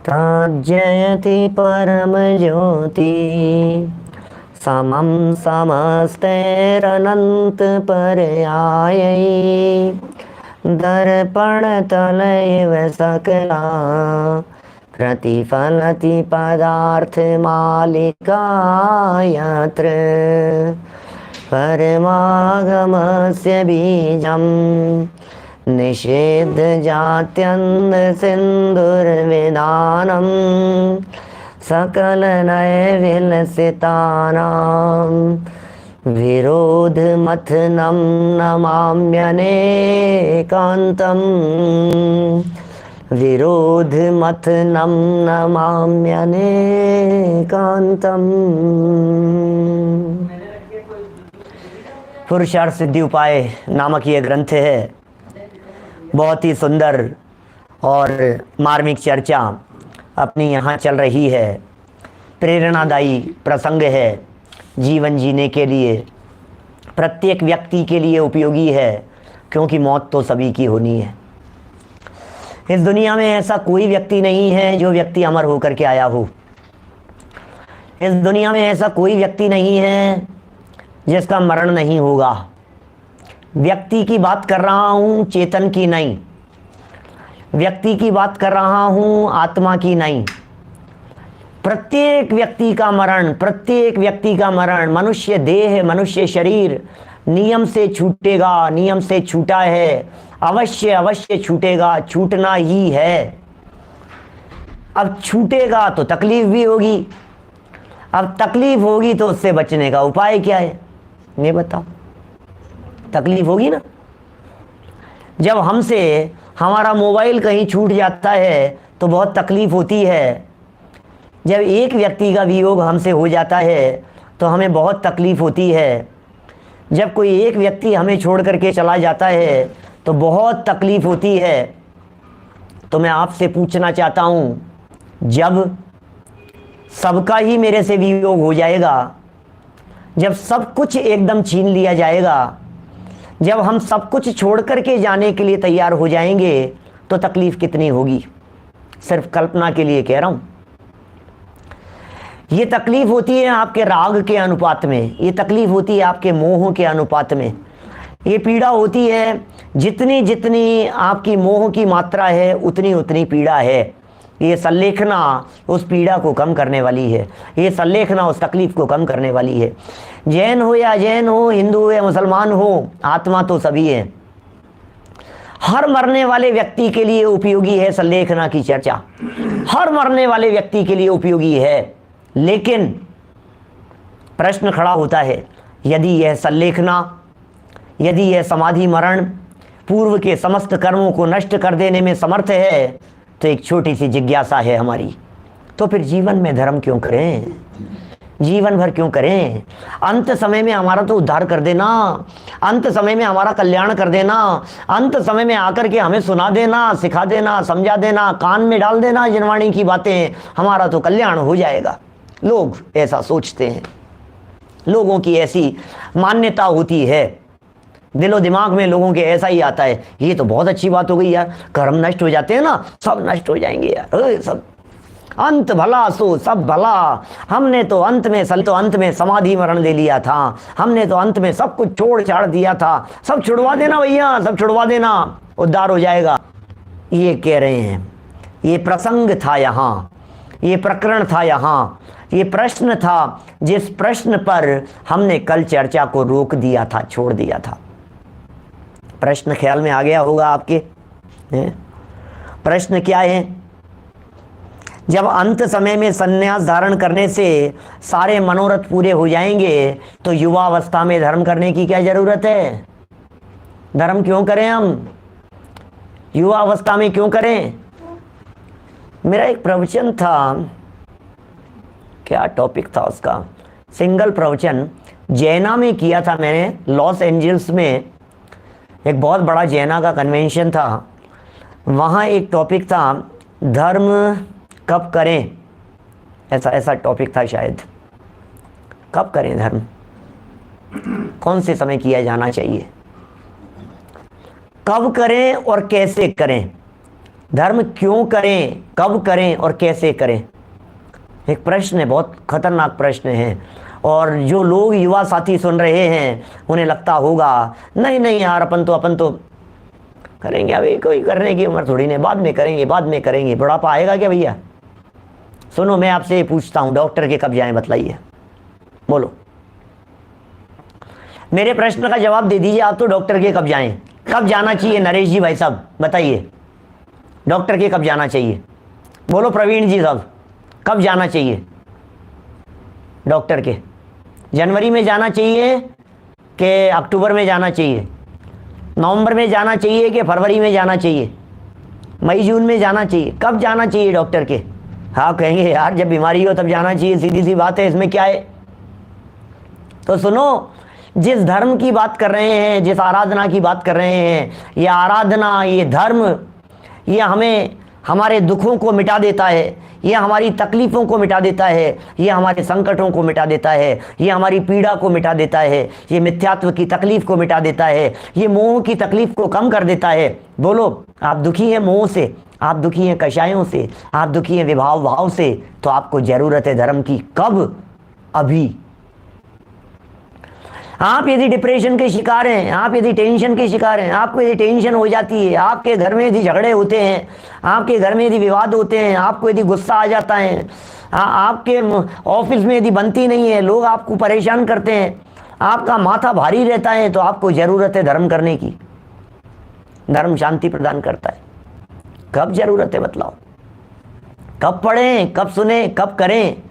तज्जयति परमज्योति समं समस्तैरनन्तपर्यायै दर्पणतलैव सकला प्रतिफलति पदार्थमालिका यत्र परमागमस्य बीजं निषेधजात्यन्धसिन्धुर्विधानं सकलनयविलसितानां विरोधमथनं नमाम्यनेकान्तम् विरोधमथनं नमाम्यनेकान्तम्। पुरुषार्थ सिद्धि उपाय नामक ये ग्रंथ है। बहुत ही सुंदर और मार्मिक चर्चा अपनी यहाँ चल रही है। प्रेरणादायी प्रसंग है, जीवन जीने के लिए, प्रत्येक व्यक्ति के लिए उपयोगी है, क्योंकि मौत तो सभी की होनी है। इस दुनिया में ऐसा कोई व्यक्ति नहीं है जो व्यक्ति अमर होकर के आया हो। इस दुनिया में ऐसा कोई व्यक्ति नहीं है जिसका मरण नहीं होगा। व्यक्ति की बात कर रहा हूँ, चेतन की नहीं। व्यक्ति की बात कर रहा हूँ, आत्मा की नहीं। प्रत्येक व्यक्ति का मरण, प्रत्येक व्यक्ति का मरण, मनुष्य देह, मनुष्य शरीर नियम से छूटेगा, नियम से छूटा है, अवश्य अवश्य छूटेगा, छूटना ही है। अब छूटेगा तो तकलीफ भी होगी। अब तकलीफ होगी तो उससे बचने का उपाय क्या है, ये बताओ। तकलीफ होगी ना। जब हमसे हमारा मोबाइल कहीं छूट जाता है तो बहुत तकलीफ होती है। जब एक व्यक्ति का वियोग हमसे हो जाता है तो हमें बहुत तकलीफ होती है। जब कोई एक व्यक्ति हमें छोड़ करके चला जाता है तो बहुत तकलीफ होती है। तो मैं आपसे पूछना चाहता हूँ, जब सबका ही मेरे से वियोग हो जाएगा, जब सब कुछ एकदम छीन लिया जाएगा, जब हम सब कुछ छोड़ करके जाने के लिए तैयार हो जाएंगे, तो तकलीफ कितनी होगी। सिर्फ कल्पना के लिए कह रहा हूँ। ये तकलीफ होती है आपके राग के अनुपात में, ये तकलीफ होती है आपके मोह के अनुपात में। ये पीड़ा होती है, जितनी जितनी आपकी मोह की मात्रा है उतनी उतनी पीड़ा है। ये संलेखना उस पीड़ा को कम करने वाली है। ये संलेखना उस तकलीफ को कम करने वाली है। जैन हो या अजैन हो, हिंदू हो या मुसलमान हो, आत्मा तो सभी है। हर मरने वाले व्यक्ति के लिए उपयोगी है संलेखना की चर्चा। हर मरने वाले व्यक्ति के लिए उपयोगी है। लेकिन प्रश्न खड़ा होता है, यदि यह संलेखना, यदि यह समाधि मरण पूर्व के समस्त कर्मों को नष्ट कर देने में समर्थ है, तो एक छोटी सी जिज्ञासा है हमारी, तो फिर जीवन में धर्म क्यों करें, जीवन भर क्यों करें। अंत समय में हमारा तो उद्धार कर देना, अंत समय में हमारा कल्याण कर देना, अंत समय में आकर के हमें सुना देना, सिखा देना, समझा देना, कान में डाल देना जिनवाणी की बातें, हमारा तो कल्याण हो जाएगा। लोग ऐसा सोचते हैं, लोगों की ऐसी मान्यता होती है, दिलो दिमाग में लोगों के ऐसा ही आता है। ये तो बहुत अच्छी बात हो गई यार, कर्म नष्ट हो जाते हैं ना, सब नष्ट हो जाएंगे यार, सब अंत भला सो सब भला। हमने तो अंत में समाधि मरण ले लिया था, हमने तो अंत में सब कुछ छोड़ छाड़ दिया था। सब छुड़वा देना भैया, सब छुड़वा देना, उद्धार हो जाएगा। ये कह रहे हैं। ये प्रसंग था यहाँ, ये प्रकरण था यहाँ, ये प्रश्न था जिस प्रश्न पर हमने कल चर्चा को रोक दिया था, छोड़ दिया था। प्रश्न ख्याल में आ गया होगा आपके। प्रश्न क्या है? जब अंत समय में संन्यास धारण करने से सारे मनोरथ पूरे हो जाएंगे, तो युवा अवस्था में धर्म करने की क्या जरूरत है? धर्म क्यों करें हम? युवा अवस्था में क्यों करें? मेरा एक प्रवचन था, क्या टॉपिक था उसका, सिंगल प्रवचन जैना में किया था मैंने। लॉस एंजल्स में एक बहुत बड़ा जैना का कन्वेंशन था। वहाँ एक टॉपिक था, धर्म कब करें, ऐसा टॉपिक था शायद। कब करें धर्म, कौन से समय किया जाना चाहिए, कब करें और कैसे करें। धर्म क्यों करें, कब करें और कैसे करें? एक प्रश्न है, बहुत खतरनाक प्रश्न है। और जो लोग युवा साथी सुन रहे हैं उन्हें लगता होगा नहीं नहीं यार, अपन तो करेंगे, अभी कोई करने की उम्र थोड़ी नहीं, बाद में करेंगे, बुढ़ापा आएगा क्या भैया? सुनो, मैं आपसे पूछता हूं, डॉक्टर के कब जाएं बताइए, बोलो। मेरे प्रश्न का जवाब दे दीजिए आप तो, डॉक्टर के कब जाएं, कब जाना चाहिए नरेश जी भाई साहब बताइए, डॉक्टर के कब जाना चाहिए? बोलो प्रवीण जी साहब, कब जाना चाहिए डॉक्टर के? जनवरी में जाना चाहिए कि अक्टूबर में जाना चाहिए? नवंबर में जाना चाहिए कि फरवरी में जाना चाहिए? मई जून में जाना चाहिए? कब जाना चाहिए डॉक्टर के? हाँ कहेंगे यार जब बीमारी हो तब जाना चाहिए, सीधी सी बात है, इसमें क्या है? तो सुनो, जिस धर्म की बात कर रहे हैं, जिस आराधना की बात कर रहे हैं, ये आराधना, ये धर्म, ये हमें हमारे दुखों को मिटा देता है, ये हमारी तकलीफ़ों को मिटा देता है, ये हमारे संकटों को मिटा देता है, ये हमारी पीड़ा को मिटा देता है, ये मिथ्यात्व की तकलीफ़ को मिटा देता है, ये मोह की तकलीफ़ को कम कर देता है। बोलो, आप दुखी हैं मोह से, आप दुखी हैं कषायों से, आप दुखी हैं विभाव भाव से, तो आपको ज़रूरत है धर्म की। कब? अभी। आप यदि डिप्रेशन के शिकार हैं, आप यदि टेंशन के शिकार हैं, आपको यदि टेंशन हो जाती है, आपके घर में यदि झगड़े होते हैं, आपके घर में यदि विवाद होते हैं, आपको यदि गुस्सा आ जाता है, आपके ऑफिस में यदि बनती नहीं है, लोग आपको परेशान करते हैं, आपका माथा भारी रहता है, तो आपको ज़रूरत है धर्म करने की। धर्म शांति प्रदान करता है। कब ज़रूरत है बतलाओ? कब पढ़ें, कब सुने, कब करें?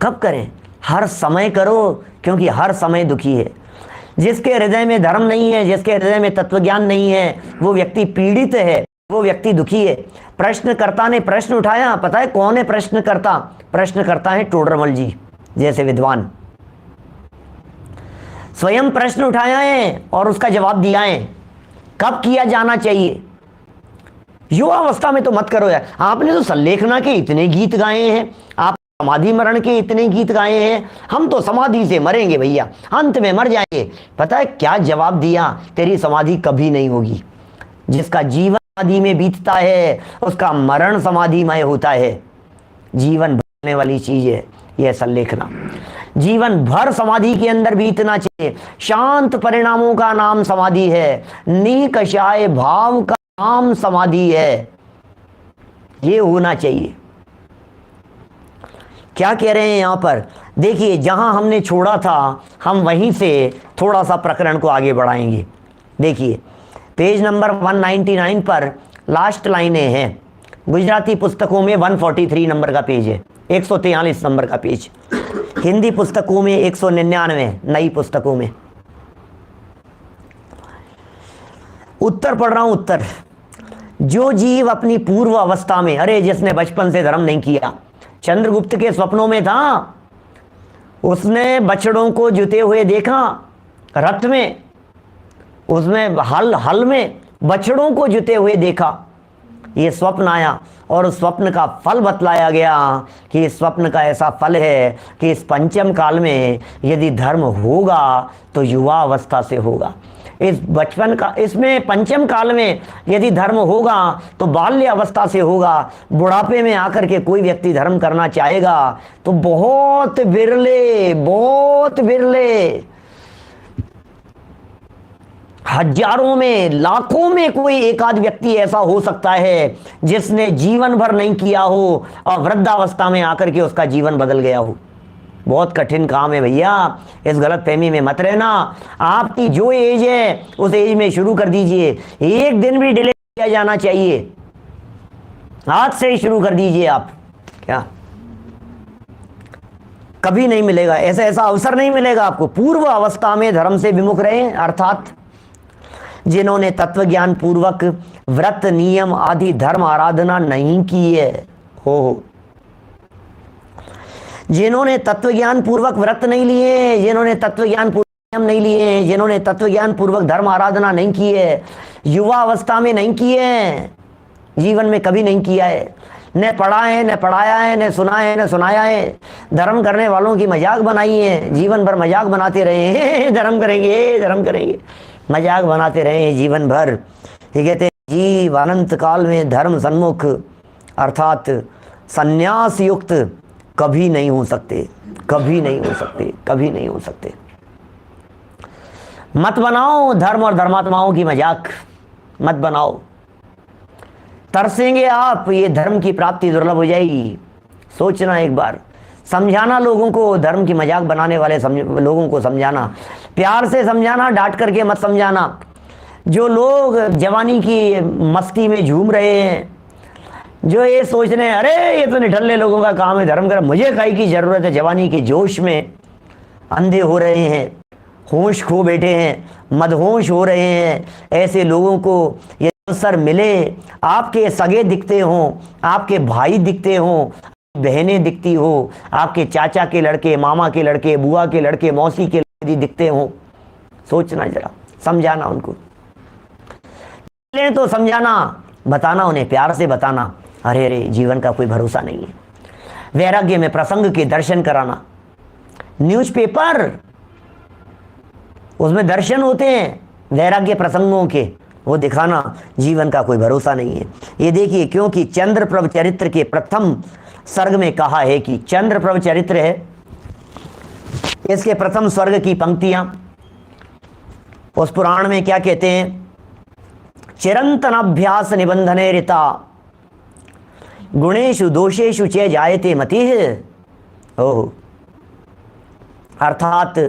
कब करें? हर समय करो, क्योंकि हर समय दुखी है। जिसके हृदय में धर्म नहीं है, जिसके हृदय में तत्वज्ञान नहीं है, वो व्यक्ति पीड़ित है, वो व्यक्ति दुखी है। प्रश्नकर्ता ने प्रश्न उठाया, पता है कौन है प्रश्नकर्ता? प्रश्नकर्ता है टोडरमल जी जैसे विद्वान। स्वयं प्रश्न उठाया है और उसका जवाब दिया है। कब किया जाना चाहिए? युवा अवस्था में तो मत करो यार। आपने तो संलेखना के इतने गीत गाए हैं, आप समाधि मरण के इतने गीत गाए हैं, हम तो समाधि से मरेंगे भैया, अंत में मर जाएंगे। पता है क्या जवाब दिया? तेरी समाधि कभी नहीं होगी। जिसका जीवन समाधि में बीतता है उसका मरण समाधिमय होता है। जीवन भरने वाली चीज है यह संलेखना, जीवन भर समाधि के अंदर बीतना चाहिए। शांत परिणामों का नाम समाधि है, निकषाय भाव का नाम समाधि है। ये होना चाहिए। क्या कह रहे हैं यहां पर? देखिए, जहां हमने छोड़ा था हम वहीं से थोड़ा सा प्रकरण को आगे बढ़ाएंगे। देखिए पेज नंबर 199 पर लास्ट लाइनें हैं। गुजराती पुस्तकों में 143 नंबर का पेज है, 143 नंबर का पेज। हिंदी पुस्तकों में 199, नई पुस्तकों में। उत्तर पढ़ रहा हूं, उत्तर। जो जीव अपनी पूर्व अवस्था में, अरे जिसने बचपन से धर्म नहीं किया, चंद्रगुप्त के स्वप्नों में था, उसने बछड़ों को जुते हुए देखा रथ में, उसमें हल में बछड़ों को जुते हुए देखा। ये स्वप्न आया और उस स्वप्न का फल बतलाया गया कि इस स्वप्न का ऐसा फल है कि इस पंचम काल में यदि धर्म होगा तो युवा अवस्था से होगा। इस बचपन का, इसमें पंचम काल में यदि धर्म होगा तो बाल्य अवस्था से होगा। बुढ़ापे में आकर के कोई व्यक्ति धर्म करना चाहेगा तो बहुत बिरले, बहुत बिरले, हजारों में, लाखों में कोई एक आध व्यक्ति ऐसा हो सकता है जिसने जीवन भर नहीं किया हो और वृद्धावस्था में आकर के उसका जीवन बदल गया हो। बहुत कठिन काम है भैया, इस गलत फहमी में मत रहना। आपकी जो एज है उस एज में शुरू कर दीजिए। एक दिन भी डिले किया जाना चाहिए, आज से ही शुरू कर दीजिए आप। क्या कभी नहीं मिलेगा ऐसा अवसर नहीं मिलेगा आपको। पूर्व अवस्था में धर्म से विमुख रहे, अर्थात जिन्होंने तत्वज्ञान पूर्वक व्रत नियम आदि धर्म आराधना नहीं की है, हो जिन्होंने तत्वज्ञान पूर्वक व्रत नहीं लिए, जिन्होंने तत्वज्ञान पूर्वक नियम नहीं लिए, जिन्होंने तत्वज्ञान पूर्वक धर्म आराधना नहीं की है, युवा अवस्था में नहीं की है, जीवन में कभी नहीं किया है, न पढ़ा है, न पढ़ाया है, न सुना है, न सुनाया है, धर्म करने वालों की मजाक बनाई है, जीवन भर मजाक बनाते रहे हैं, धर्म करेंगे, धर्म करेंगे, मजाक बनाते रहे हैं जीवन भर। ये कहते जीव अनंत काल में धर्म सन्मुख अर्थात संन्यास युक्त कभी नहीं हो सकते, कभी नहीं हो सकते, कभी नहीं हो सकते। मत बनाओ धर्म और धर्मात्माओं की मजाक, मत बनाओ। तरसेंगे आप, ये धर्म की प्राप्ति दुर्लभ हो जाएगी। सोचना एक बार, समझाना लोगों को, धर्म की मजाक बनाने वाले लोगों को समझाना, प्यार से समझाना, डांट करके मत समझाना। जो लोग जवानी की मस्ती में झूम रहे हैं, जो ये सोच रहे हैं अरे ये तो निठल्ले लोगों का काम है धर्म कर, मुझे काहे की जरूरत है, जवानी के जोश में अंधे हो रहे हैं, होश खो बैठे हैं, मदहोश हो रहे हैं, ऐसे लोगों को ये अवसर मिले, आपके सगे दिखते हों, आपके भाई दिखते हों, बहनें दिखती हो, आपके चाचा के लड़के, मामा के लड़के, बुआ के लड़के, मौसी के लड़के दिखते हों, सोचना जरा, समझाना उनको, तो समझाना, बताना उन्हें, प्यार से बताना, अरे अरे जीवन का कोई भरोसा नहीं है। वैराग्य में प्रसंग के दर्शन कराना, न्यूज़पेपर उसमें दर्शन होते हैं वैराग्य प्रसंगों के, वो दिखाना, जीवन का कोई भरोसा नहीं है। ये देखिए, क्योंकि चंद्रप्रभ चरित्र के प्रथम सर्ग में कहा है कि चंद्रप्रभ चरित्र है, इसके प्रथम स्वर्ग की पंक्तियां उस पुराण में क्या कहते हैं, चिरंतन अभ्यास निबंधने रिता गुणेषु दोषेषु चे जायते मतिः। ओह, अर्थात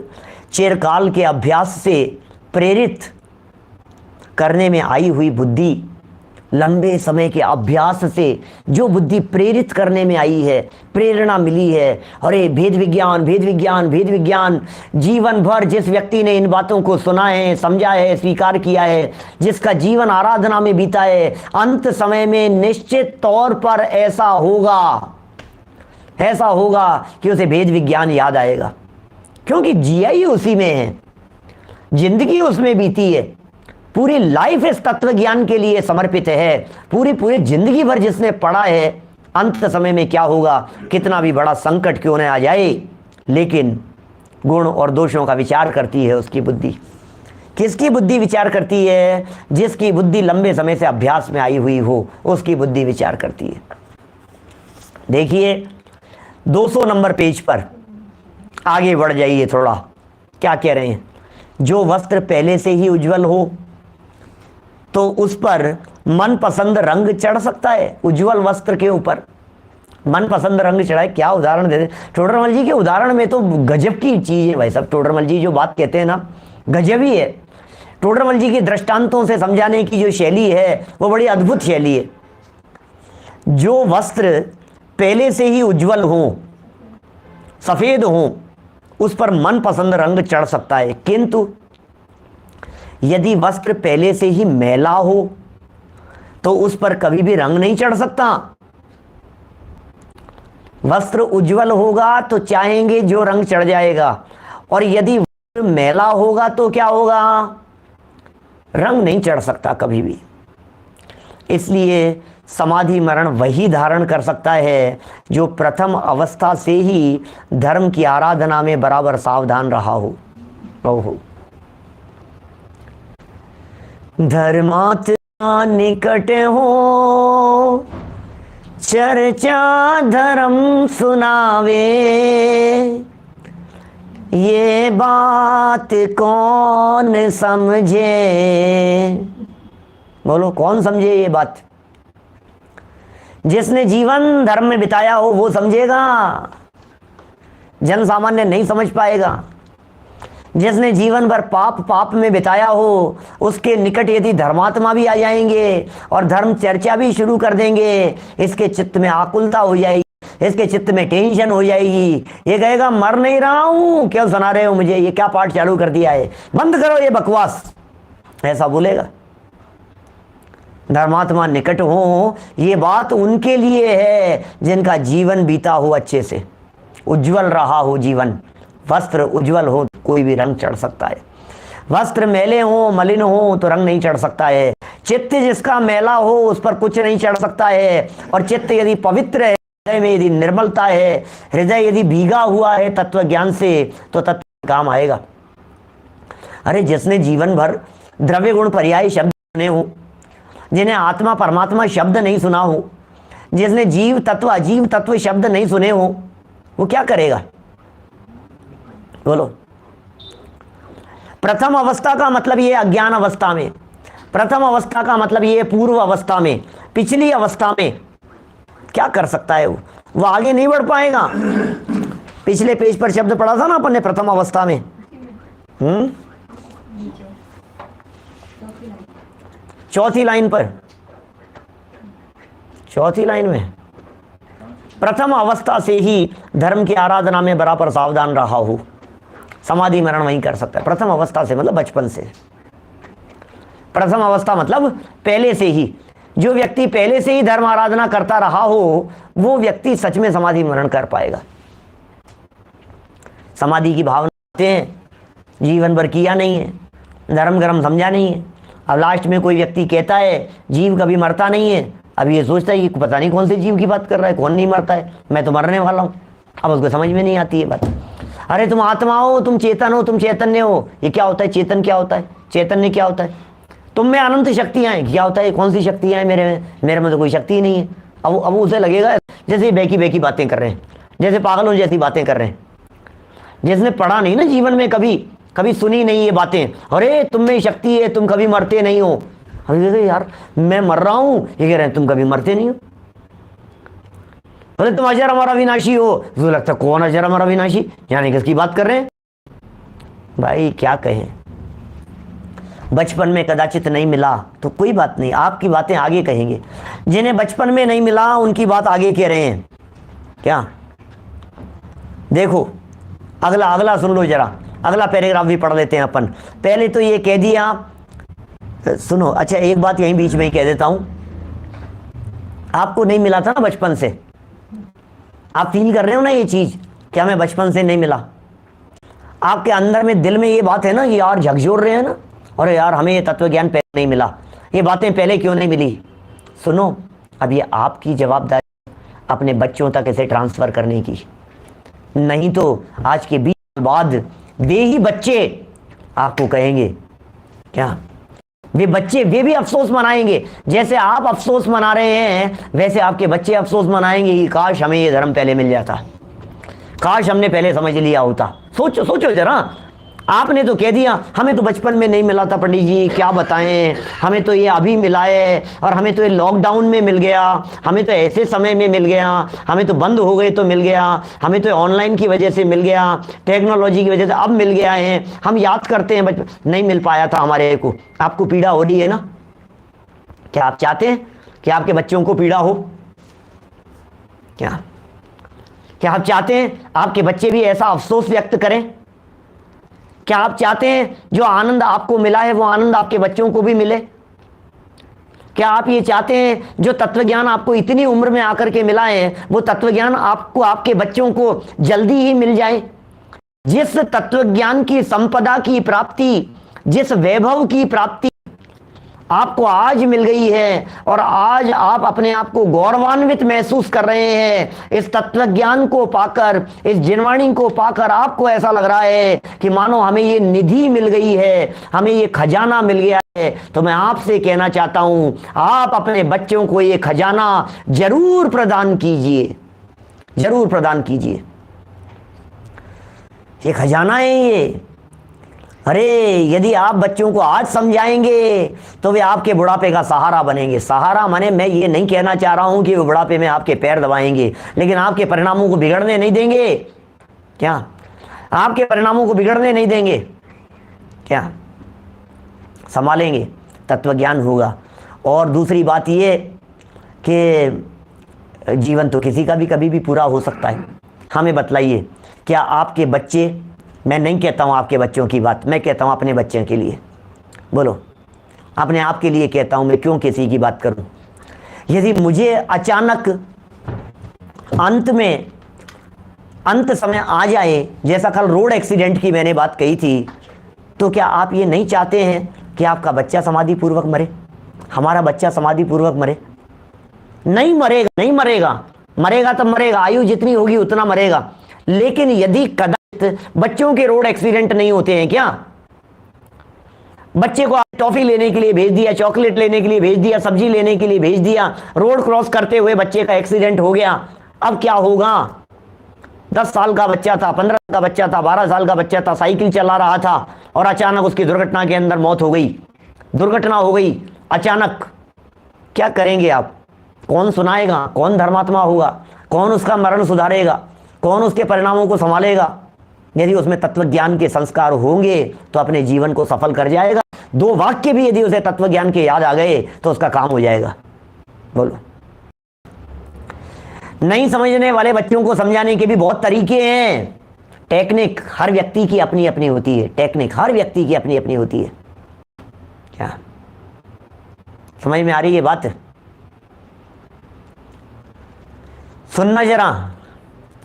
चिरकाल के अभ्यास से प्रेरित करने में आई हुई बुद्धि, लंबे समय के अभ्यास से जो बुद्धि प्रेरित करने में आई है, प्रेरणा मिली है, अरे भेद विज्ञान, भेद विज्ञान, भेद विज्ञान, जीवन भर जिस व्यक्ति ने इन बातों को सुना है, समझा है, स्वीकार किया है, जिसका जीवन आराधना में बीता है, अंत समय में निश्चित तौर पर ऐसा होगा कि उसे भेद विज्ञान याद आएगा, क्योंकि जिया ही उसी में है, जिंदगी उसमें बीती है, पूरी लाइफ इस तत्व ज्ञान के लिए समर्पित है, पूरी जिंदगी भर जिसने पढ़ा है, अंत समय में क्या होगा, कितना भी बड़ा संकट क्यों न आ जाए, लेकिन गुण और दोषों का विचार करती है उसकी बुद्धि। किसकी बुद्धि विचार करती है? जिसकी बुद्धि लंबे समय से अभ्यास में आई हुई हो, उसकी बुद्धि विचार करती है। देखिए 200 नंबर पेज पर आगे बढ़ जाइए थोड़ा, क्या कह रहे हैं, जो वस्त्र पहले से ही उज्जवल हो तो उस पर मनपसंद रंग चढ़ सकता है। उज्जवल वस्त्र के ऊपर मनपसंद रंग चढ़ाए, क्या उदाहरण देते टोडरमल जी के उदाहरण में तो गजब की चीज है भाई साहब। टोडरमल जी जो बात कहते हैं ना, गजब ही है। टोडरमल जी की दृष्टांतों से समझाने की जो शैली है वो बड़ी अद्भुत शैली है। जो वस्त्र पहले से ही उज्जवल हो, सफेद हो, उस पर मनपसंद रंग चढ़ सकता है, किंतु यदि वस्त्र पहले से ही मैला हो तो उस पर कभी भी रंग नहीं चढ़ सकता। वस्त्र उज्जवल होगा तो चाहेंगे जो रंग चढ़ जाएगा, और यदि वस्त्र मैला होगा तो क्या होगा, रंग नहीं चढ़ सकता कभी भी। इसलिए समाधि मरण वही धारण कर सकता है जो प्रथम अवस्था से ही धर्म की आराधना में बराबर सावधान रहा हो। ओहो, धर्मात्मा निकट हो, चर्चा धर्म सुनावे, ये बात कौन समझे। बोलो कौन समझे ये बात? जिसने जीवन धर्म में बिताया हो वो समझेगा, जन सामान्य नहीं समझ पाएगा। जिसने जीवन भर पाप में बिताया हो, उसके निकट यदि धर्मात्मा भी आ जाएंगे और धर्म चर्चा भी शुरू कर देंगे, इसके चित्त में आकुलता हो जाएगी, इसके चित्त में टेंशन हो जाएगी। ये कहेगा मर नहीं रहा हूं, क्यों सुना रहे हो मुझे, ये क्या पाठ चालू कर दिया है, बंद करो ये बकवास, ऐसा बोलेगा। धर्मात्मा निकट हो, ये बात उनके लिए है जिनका जीवन बीता हो अच्छे से, उज्जवल रहा हो जीवन। वस्त्र उज्जवल हो कोई भी रंग चढ़ सकता है, वस्त्र मैले हो, मलिन हो तो रंग नहीं चढ़ सकता है। चित्त जिसका मैला हो उस पर कुछ नहीं चढ़ सकता है, और चित्त यदि पवित्र है, हृदय में यदि निर्मलता है, हृदय यदि भीगा हुआ है तत्व ज्ञान से, तो तत्व काम आएगा। अरे जिसने जीवन भर द्रव्य गुण पर्याय शब्द सुने हो, जिन्हें आत्मा परमात्मा शब्द नहीं सुना हो, जिसने जीव तत्व अजीव तत्व शब्द नहीं सुने हो, वो क्या करेगा? बोलो। प्रथम अवस्था का मतलब ये अज्ञान अवस्था में, प्रथम अवस्था का मतलब ये पूर्व अवस्था में, पिछली अवस्था में क्या कर सकता है? वो आगे नहीं बढ़ पाएगा। पिछले पेज पर शब्द पढ़ा था ना अपन ने, प्रथम अवस्था में। चौथी लाइन पर, चौथी लाइन में, प्रथम अवस्था से ही धर्म की आराधना में बराबर सावधान रहा हो, समाधि मरण वहीं कर सकता है। प्रथम अवस्था से मतलब बचपन से। प्रथम अवस्था मतलब पहले से ही। जो व्यक्ति पहले से ही धर्म आराधना करता रहा हो, वो व्यक्ति सच में समाधि मरण कर पाएगा। समाधि की भावना हैं, जीवन भर किया नहीं है, धर्म गरम समझा नहीं है। अब लास्ट में कोई व्यक्ति कहता है जीव कभी मरता नहीं है, अब ये सोचता है कि पता नहीं कौन से जीव की बात कर रहा है, कौन नहीं मरता है, मैं तो मरने वाला हूँ। अब उसको समझ में नहीं आती है बात। अरे तुम आत्मा हो, तुम चेतन हो, तुम चैतन्य हो। ये क्या होता है? चेतन क्या होता है? चैतन्य क्या होता है? तुम में अनंत शक्तियाँ हैं। क्या होता है? कौन सी शक्तियाँ हैं मेरे में? मेरे में तो कोई शक्ति ही नहीं है। अब उसे लगेगा जैसे बेकी बेकी बातें कर रहे हैं, जैसे पागलों जैसी बातें कर रहे हैं। जिसने पढ़ा नहीं ना जीवन में, कभी सुनी नहीं ये बातें, अरे तुम में शक्ति है, तुम कभी मरते नहीं हो। हम कहते यार मैं मर रहा हूँ, ये कह रहे हैं तुम कभी मरते नहीं हो। बोले तुम अजर अमर अविनाशी हो, तो लगता है कौन अजर अमर अविनाशी, यानी किसकी बात कर रहे हैं? भाई क्या कहें, बचपन में कदाचित नहीं मिला तो कोई बात नहीं, आपकी बातें आगे कहेंगे। जिन्हें बचपन में नहीं मिला उनकी बात आगे कह रहे हैं क्या? देखो अगला सुन लो जरा, अगला पैराग्राफ भी पढ़ लेते हैं अपन। पहले तो ये कह दिया, सुनो। अच्छा एक बात यहीं बीच में ही कह देता हूं, आपको नहीं मिला था ना बचपन से, आप फील कर रहे हो ना ये चीज कि हमें बचपन से नहीं मिला। आपके अंदर में दिल में ये बात है ना कि यार झकझोर रहे हैं ना, अरे यार हमें ये तत्व ज्ञान पहले नहीं मिला, ये बातें पहले क्यों नहीं मिली। सुनो, अब ये आपकी जवाबदारी अपने बच्चों तक इसे ट्रांसफर करने की, नहीं तो आज के 20 साल बाद वे ही बच्चे आपको कहेंगे क्या, वे बच्चे वे भी अफसोस मनाएंगे। जैसे आप अफसोस मना रहे हैं वैसे आपके बच्चे अफसोस मनाएंगे कि काश हमें ये धर्म पहले मिल जाता, काश हमने पहले समझ लिया होता। सोचो सोचो जरा, आपने तो कह दिया हमें तो बचपन में नहीं मिला था पंडित जी, क्या बताएं, हमें तो ये अभी मिला है, और हमें तो ये लॉकडाउन में मिल गया, हमें तो ऐसे समय में मिल गया, हमें तो बंद हो गए तो मिल गया, हमें तो ऑनलाइन की वजह से मिल गया, टेक्नोलॉजी की वजह से अब मिल गया है, हम याद करते हैं बचपन नहीं मिल पाया था हमारे को। आपको पीड़ा हो रही है ना? क्या आप चाहते हैं कि आपके बच्चों को पीड़ा हो? क्या आप चाहते हैं आपके बच्चे भी ऐसा अफसोस व्यक्त करें? क्या आप चाहते हैं जो आनंद आपको मिला है वो आनंद आपके बच्चों को भी मिले? क्या आप ये चाहते हैं जो तत्वज्ञान आपको इतनी उम्र में आकर के मिला है वो तत्वज्ञान आपको आपके बच्चों को जल्दी ही मिल जाए? जिस तत्वज्ञान की संपदा की प्राप्ति, जिस वैभव की प्राप्ति आपको आज मिल गई है और आज आप अपने आप को गौरवान्वित महसूस कर रहे हैं, इस तत्वज्ञान को पाकर, इस जिनवाणी को पाकर आपको ऐसा लग रहा है कि मानो हमें ये निधि मिल गई है, हमें ये खजाना मिल गया है। तो मैं आपसे कहना चाहता हूं, आप अपने बच्चों को ये खजाना जरूर प्रदान कीजिए, जरूर प्रदान कीजिए। ये खजाना है ये। अरे यदि आप बच्चों को आज समझाएंगे तो वे आपके बुढ़ापे का सहारा बनेंगे। सहारा माने मैं ये नहीं कहना चाह रहा हूं कि वो बुढ़ापे में आपके पैर दबाएंगे, लेकिन आपके परिणामों को बिगड़ने नहीं देंगे। क्या आपके परिणामों को बिगड़ने नहीं देंगे? क्या संभालेंगे? तत्वज्ञान होगा। और दूसरी बात ये कि जीवन तो किसी का भी कभी भी पूरा हो सकता है। हमें बतलाइए, क्या आपके बच्चे, मैं नहीं कहता हूं आपके बच्चों की बात, मैं कहता हूं अपने बच्चों के लिए, बोलो अपने आप के लिए कहता हूं, मैं क्यों किसी की बात करूं। यदि मुझे अचानक अंत समय आ जाए, जैसा कल रोड एक्सीडेंट की मैंने बात कही थी, तो क्या आप ये नहीं चाहते हैं कि आपका बच्चा समाधि पूर्वक मरे, हमारा बच्चा समाधि पूर्वक मरे? नहीं मरेगा, नहीं मरेगा, मरेगा तब मरेगा, आयु जितनी होगी उतना मरेगा। लेकिन यदि कदाचित बच्चों के रोड एक्सीडेंट नहीं होते हैं, क्या बच्चे को टॉफी लेने के लिए भेज दिया, चॉकलेट लेने के लिए भेज दिया, सब्जी लेने के लिए भेज दिया, रोड क्रॉस करते हुए बच्चे का एक्सीडेंट हो गया। अब क्या होगा? 10 साल का बच्चा था, 15 साल का बच्चा था, 12 साल का बच्चा था, साइकिल चला रहा था और अचानक उसकी दुर्घटना के अंदर मौत हो गई, दुर्घटना हो गई अचानक। क्या करेंगे आप? कौन सुनाएगा? कौन धर्मात्मा होगा? कौन उसका मरण सुधारेगा? कौन उसके परिणामों को संभालेगा? यदि उसमें तत्व ज्ञान के संस्कार होंगे तो अपने जीवन को सफल कर जाएगा। 2 वाक्य भी यदि उसे तत्व ज्ञान के याद आ गए तो उसका काम हो जाएगा। बोलो। नहीं समझने वाले बच्चों को समझाने के भी बहुत तरीके हैं। टेक्निक हर व्यक्ति की अपनी अपनी होती है। टेक्निक हर व्यक्ति की अपनी अपनी होती है। क्या समझ में आ रही है बात? सुनना जरा।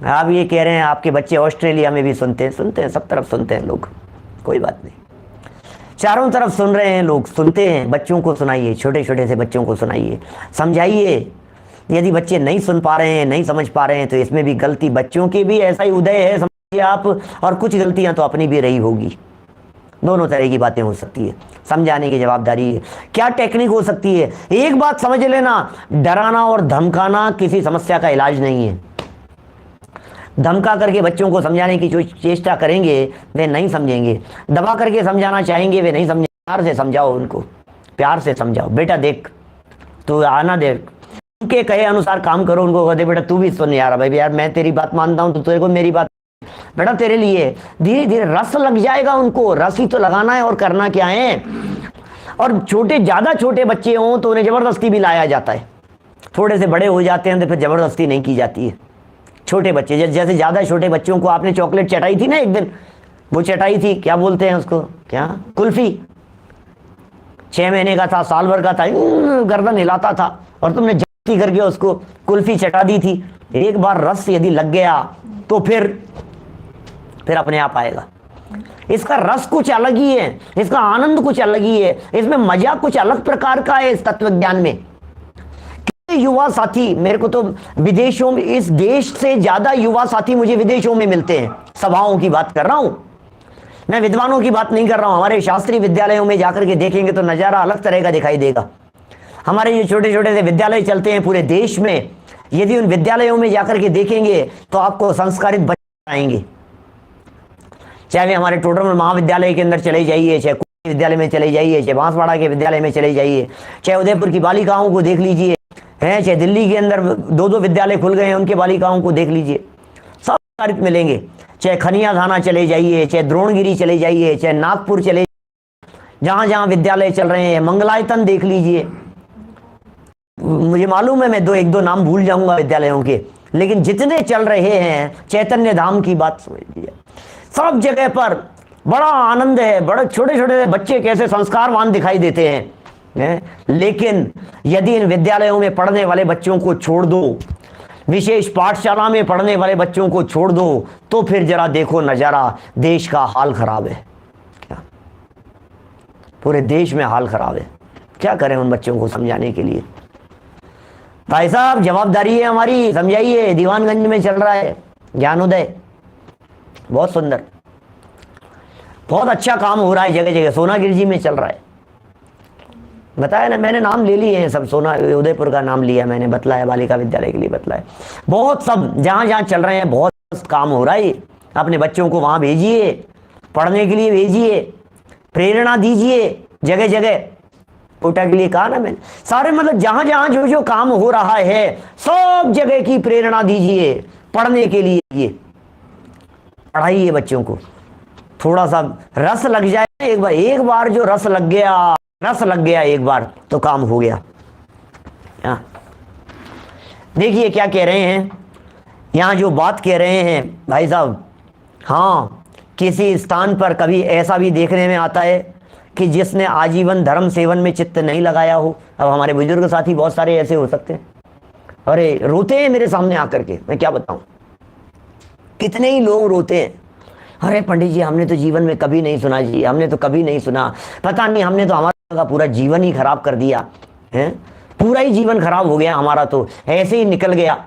आप ये कह रहे हैं आपके बच्चे ऑस्ट्रेलिया में भी सुनते हैं, सब तरफ सुनते हैं लोग, कोई बात नहीं, चारों तरफ सुन रहे हैं लोग, सुनते हैं। बच्चों को सुनाइए, छोटे छोटे से बच्चों को सुनाइए, समझाइए। यदि बच्चे नहीं सुन पा रहे हैं, नहीं समझ पा रहे हैं तो इसमें भी गलती बच्चों की भी ऐसा ही उदय है, समझिए आप, और कुछ गलतियां तो अपनी भी रही होगी। दोनों तरह की बातें हो सकती है, समझाने की जवाबदारी है। क्या टेक्निक हो सकती है? एक बात समझ लेना, डराना और धमकाना किसी समस्या का इलाज नहीं है। धमका करके बच्चों को समझाने की जो चेष्टा करेंगे वे नहीं समझेंगे, दबा करके समझाना चाहेंगे वे नहीं समझेंगे। प्यार से समझाओ उनको, प्यार से समझाओ। बेटा देख, तू आना देख, उनके कहे अनुसार काम करो। उनको कहते बेटा तू भी सुन यार, भाई यार मैं तेरी बात मानता हूं तो तेरे को मेरी बात, बेटा तेरे लिए धीरे धीरे रस लग जाएगा। उनको रस ही तो लगाना है, और करना क्या है। और छोटे, ज्यादा छोटे बच्चे हों तो उन्हें जबरदस्ती भी लाया जाता है। थोड़े से बड़े हो जाते हैं तो फिर जबरदस्ती नहीं की जाती है। छोटे बच्चे जैसे ज्यादा छोटे बच्चों को आपने चॉकलेट चटाई थी ना एक दिन, वो चटाई थी, क्या बोलते हैं उसको, क्या, कुल्फी। 6 महीने का था, साल भर का था, गर्दन हिलाता था और तुमने जबरदस्ती करके उसको कुल्फी चटा दी थी। एक बार रस यदि लग गया तो फिर अपने आप आएगा। इसका रस कुछ अलग ही है, इसका आनंद कुछ अलग ही है, इसमें मजा कुछ अलग प्रकार का है। इस तत्व ज्ञान में युवा साथी मेरे को तो विदेशों में, इस देश से ज्यादा युवा साथी मुझे विदेशों में मिलते हैं। सभाओं की बात कर रहा हूं मैं, विद्वानों की बात नहीं कर रहा हूं। हमारे शास्त्रीय विद्यालयों में जाकर के देखेंगे तो नजारा अलग तरह का दिखाई देगा। हमारे ये छोटे छोटे से विद्यालय चलते हैं पूरे देश में, यदि उन विद्यालयों में जाकर के देखेंगे तो आपको संस्कारित बच्चे आएंगे। चाहे वे हमारे टोडरमल महाविद्यालय के अंदर चले जाइए, चाहे विद्यालय में चले जाइए, चाहे बांसवाड़ा के विद्यालय में चले जाइए, चाहे उदयपुर की बालिकाओं को देख लीजिए, हैं, चाहे दिल्ली के अंदर 2-2 विद्यालय खुल गए हैं, उनके बालिकाओं को देख लीजिए, सब संस्कारित मिलेंगे। चाहे खनिया थाना चले जाइए, चाहे द्रोणगिरी चले जाइए, चाहे नागपुर चले, जहां जहां विद्यालय चल रहे हैं, मंगलायतन देख लीजिए। मुझे मालूम है मैं 1-2 नाम भूल जाऊंगा विद्यालयों के, लेकिन जितने चल रहे हैं, चैतन्य धाम की बात समझ लीजिए, सब जगह पर बड़ा आनंद है। बड़े छोटे छोटे बच्चे कैसे संस्कारवान दिखाई देते हैं। लेकिन यदि इन विद्यालयों में पढ़ने वाले बच्चों को छोड़ दो, विशेष पाठशाला में पढ़ने वाले बच्चों को छोड़ दो, तो फिर जरा देखो नजारा, देश का हाल खराब है। क्या पूरे देश में हाल खराब है। क्या करें उन बच्चों को समझाने के लिए? भाई साहब जवाबदारी है हमारी, समझाइए। दीवानगंज में चल रहा है ज्ञानोदय, बहुत सुंदर, बहुत अच्छा काम हो रहा है जगह जगह। सोनागिर जी में चल रहा है, बताया ना मैंने, नाम ले लिए हैं सब। सोना उदयपुर का नाम लिया मैंने, बतलाया, बालिका विद्यालय के लिए बतलाया। बहुत सब जहां जहां चल रहे हैं, बहुत काम हो रहा है। अपने बच्चों को वहां भेजिए, पढ़ने के लिए भेजिए, प्रेरणा दीजिए जगह जगह। कोटा के लिए कहा ना मैंने, सारे मतलब जहां जहां जो जो काम हो रहा है सब जगह की प्रेरणा दीजिए पढ़ने के लिए। पढ़ाइए बच्चों को, थोड़ा सा रस लग जाए एक बार जो रस लग गया एक बार तो काम हो गया। देखिए क्या कह रहे हैं यहां, जो बात कह रहे हैं भाई साहब। हाँ, किसी स्थान पर कभी ऐसा भी देखने में आता है कि जिसने आजीवन धर्म सेवन में चित्त नहीं लगाया हो। अब हमारे बुजुर्ग साथी बहुत सारे ऐसे हो सकते हैं, अरे रोते हैं मेरे सामने आकर के, मैं क्या बताऊं, कितने ही लोग रोते हैं। अरे पंडित जी हमने तो जीवन में कभी नहीं सुना जी, हमने तो कभी नहीं सुना, पता नहीं, हमने तो हमारा पूरा जीवन ही खराब कर दिया है, पूरा ही जीवन खराब हो गया हमारा, तो ऐसे ही निकल गया।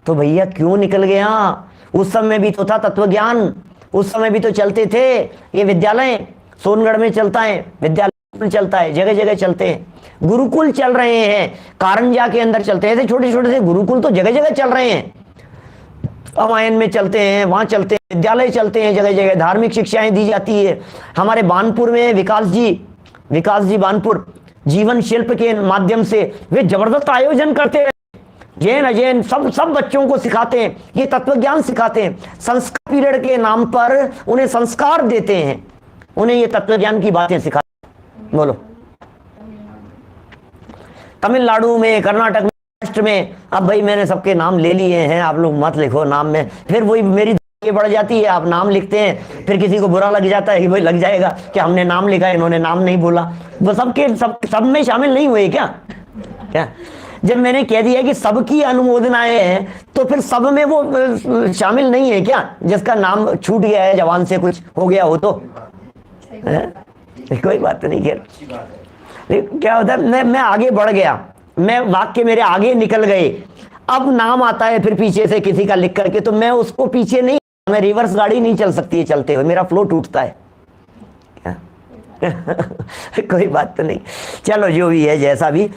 तो भैया क्यों निकल गया? उस समय भी तो था तत्व ज्ञान, उस समय भी तो चलते थे ये विद्यालय। सोनगढ़ में चलता है विद्यालय, चलता है, जगह जगह चलते हैं। गुरुकुल चल रहे हैं, कारंजा के अंदर चलते हैं, ऐसे छोटे छोटे से गुरुकुल तो जगह जगह चल रहे हैं। अमायन में चलते हैं, वहां चलते हैं, विद्यालय चलते हैं, जगह जगह धार्मिक शिक्षाएं दी जाती है। हमारे बानपुर में विकास जी बानपुर जीवन शिल्प के माध्यम से वे जबरदस्त आयोजन करते हैं। जैन अजैन सब बच्चों को सिखाते हैं, ये तत्व ज्ञान सिखाते हैं। संस्कार पीरियड के नाम पर उन्हें संस्कार देते हैं, उन्हें ये तत्व ज्ञान की बातें सिखाते हैं। बोलो, तमिलनाडु में, कर्नाटक में, महाराष्ट्र में, अब भाई मैंने सबके नाम ले लिए हैं, आप लोग मत लिखो नाम में, फिर वही मेरी बढ़ जाती है। आप नाम लिखते हैं, फिर किसी को बुरा लग जाता है कि भाई लग जाएगा कि हमने नाम लिखा, इन्होंने नाम नहीं बोला। वो सब में शामिल नहीं हुए क्या? जब मैंने कह दिया कि सबकी अनुमोदनाएं हैं, तो फिर सब में वो शामिल नहीं है क्या? जिसका नाम छूट गया है, जवान से कुछ हो गया हो तो कोई बात नहीं। क्या होता है, मैं आगे बढ़ गया, मैं वाक्य मेरे आगे निकल गए, अब नाम आता है फिर पीछे से किसी का लिख करके, तो मैं उसको पीछे नहीं, मैं रिवर्स गाड़ी नहीं चल सकती है चलते हुए, मेरा फ्लो टूटता है। कोई बात तो नहीं, चलो जो भी है जैसा भी।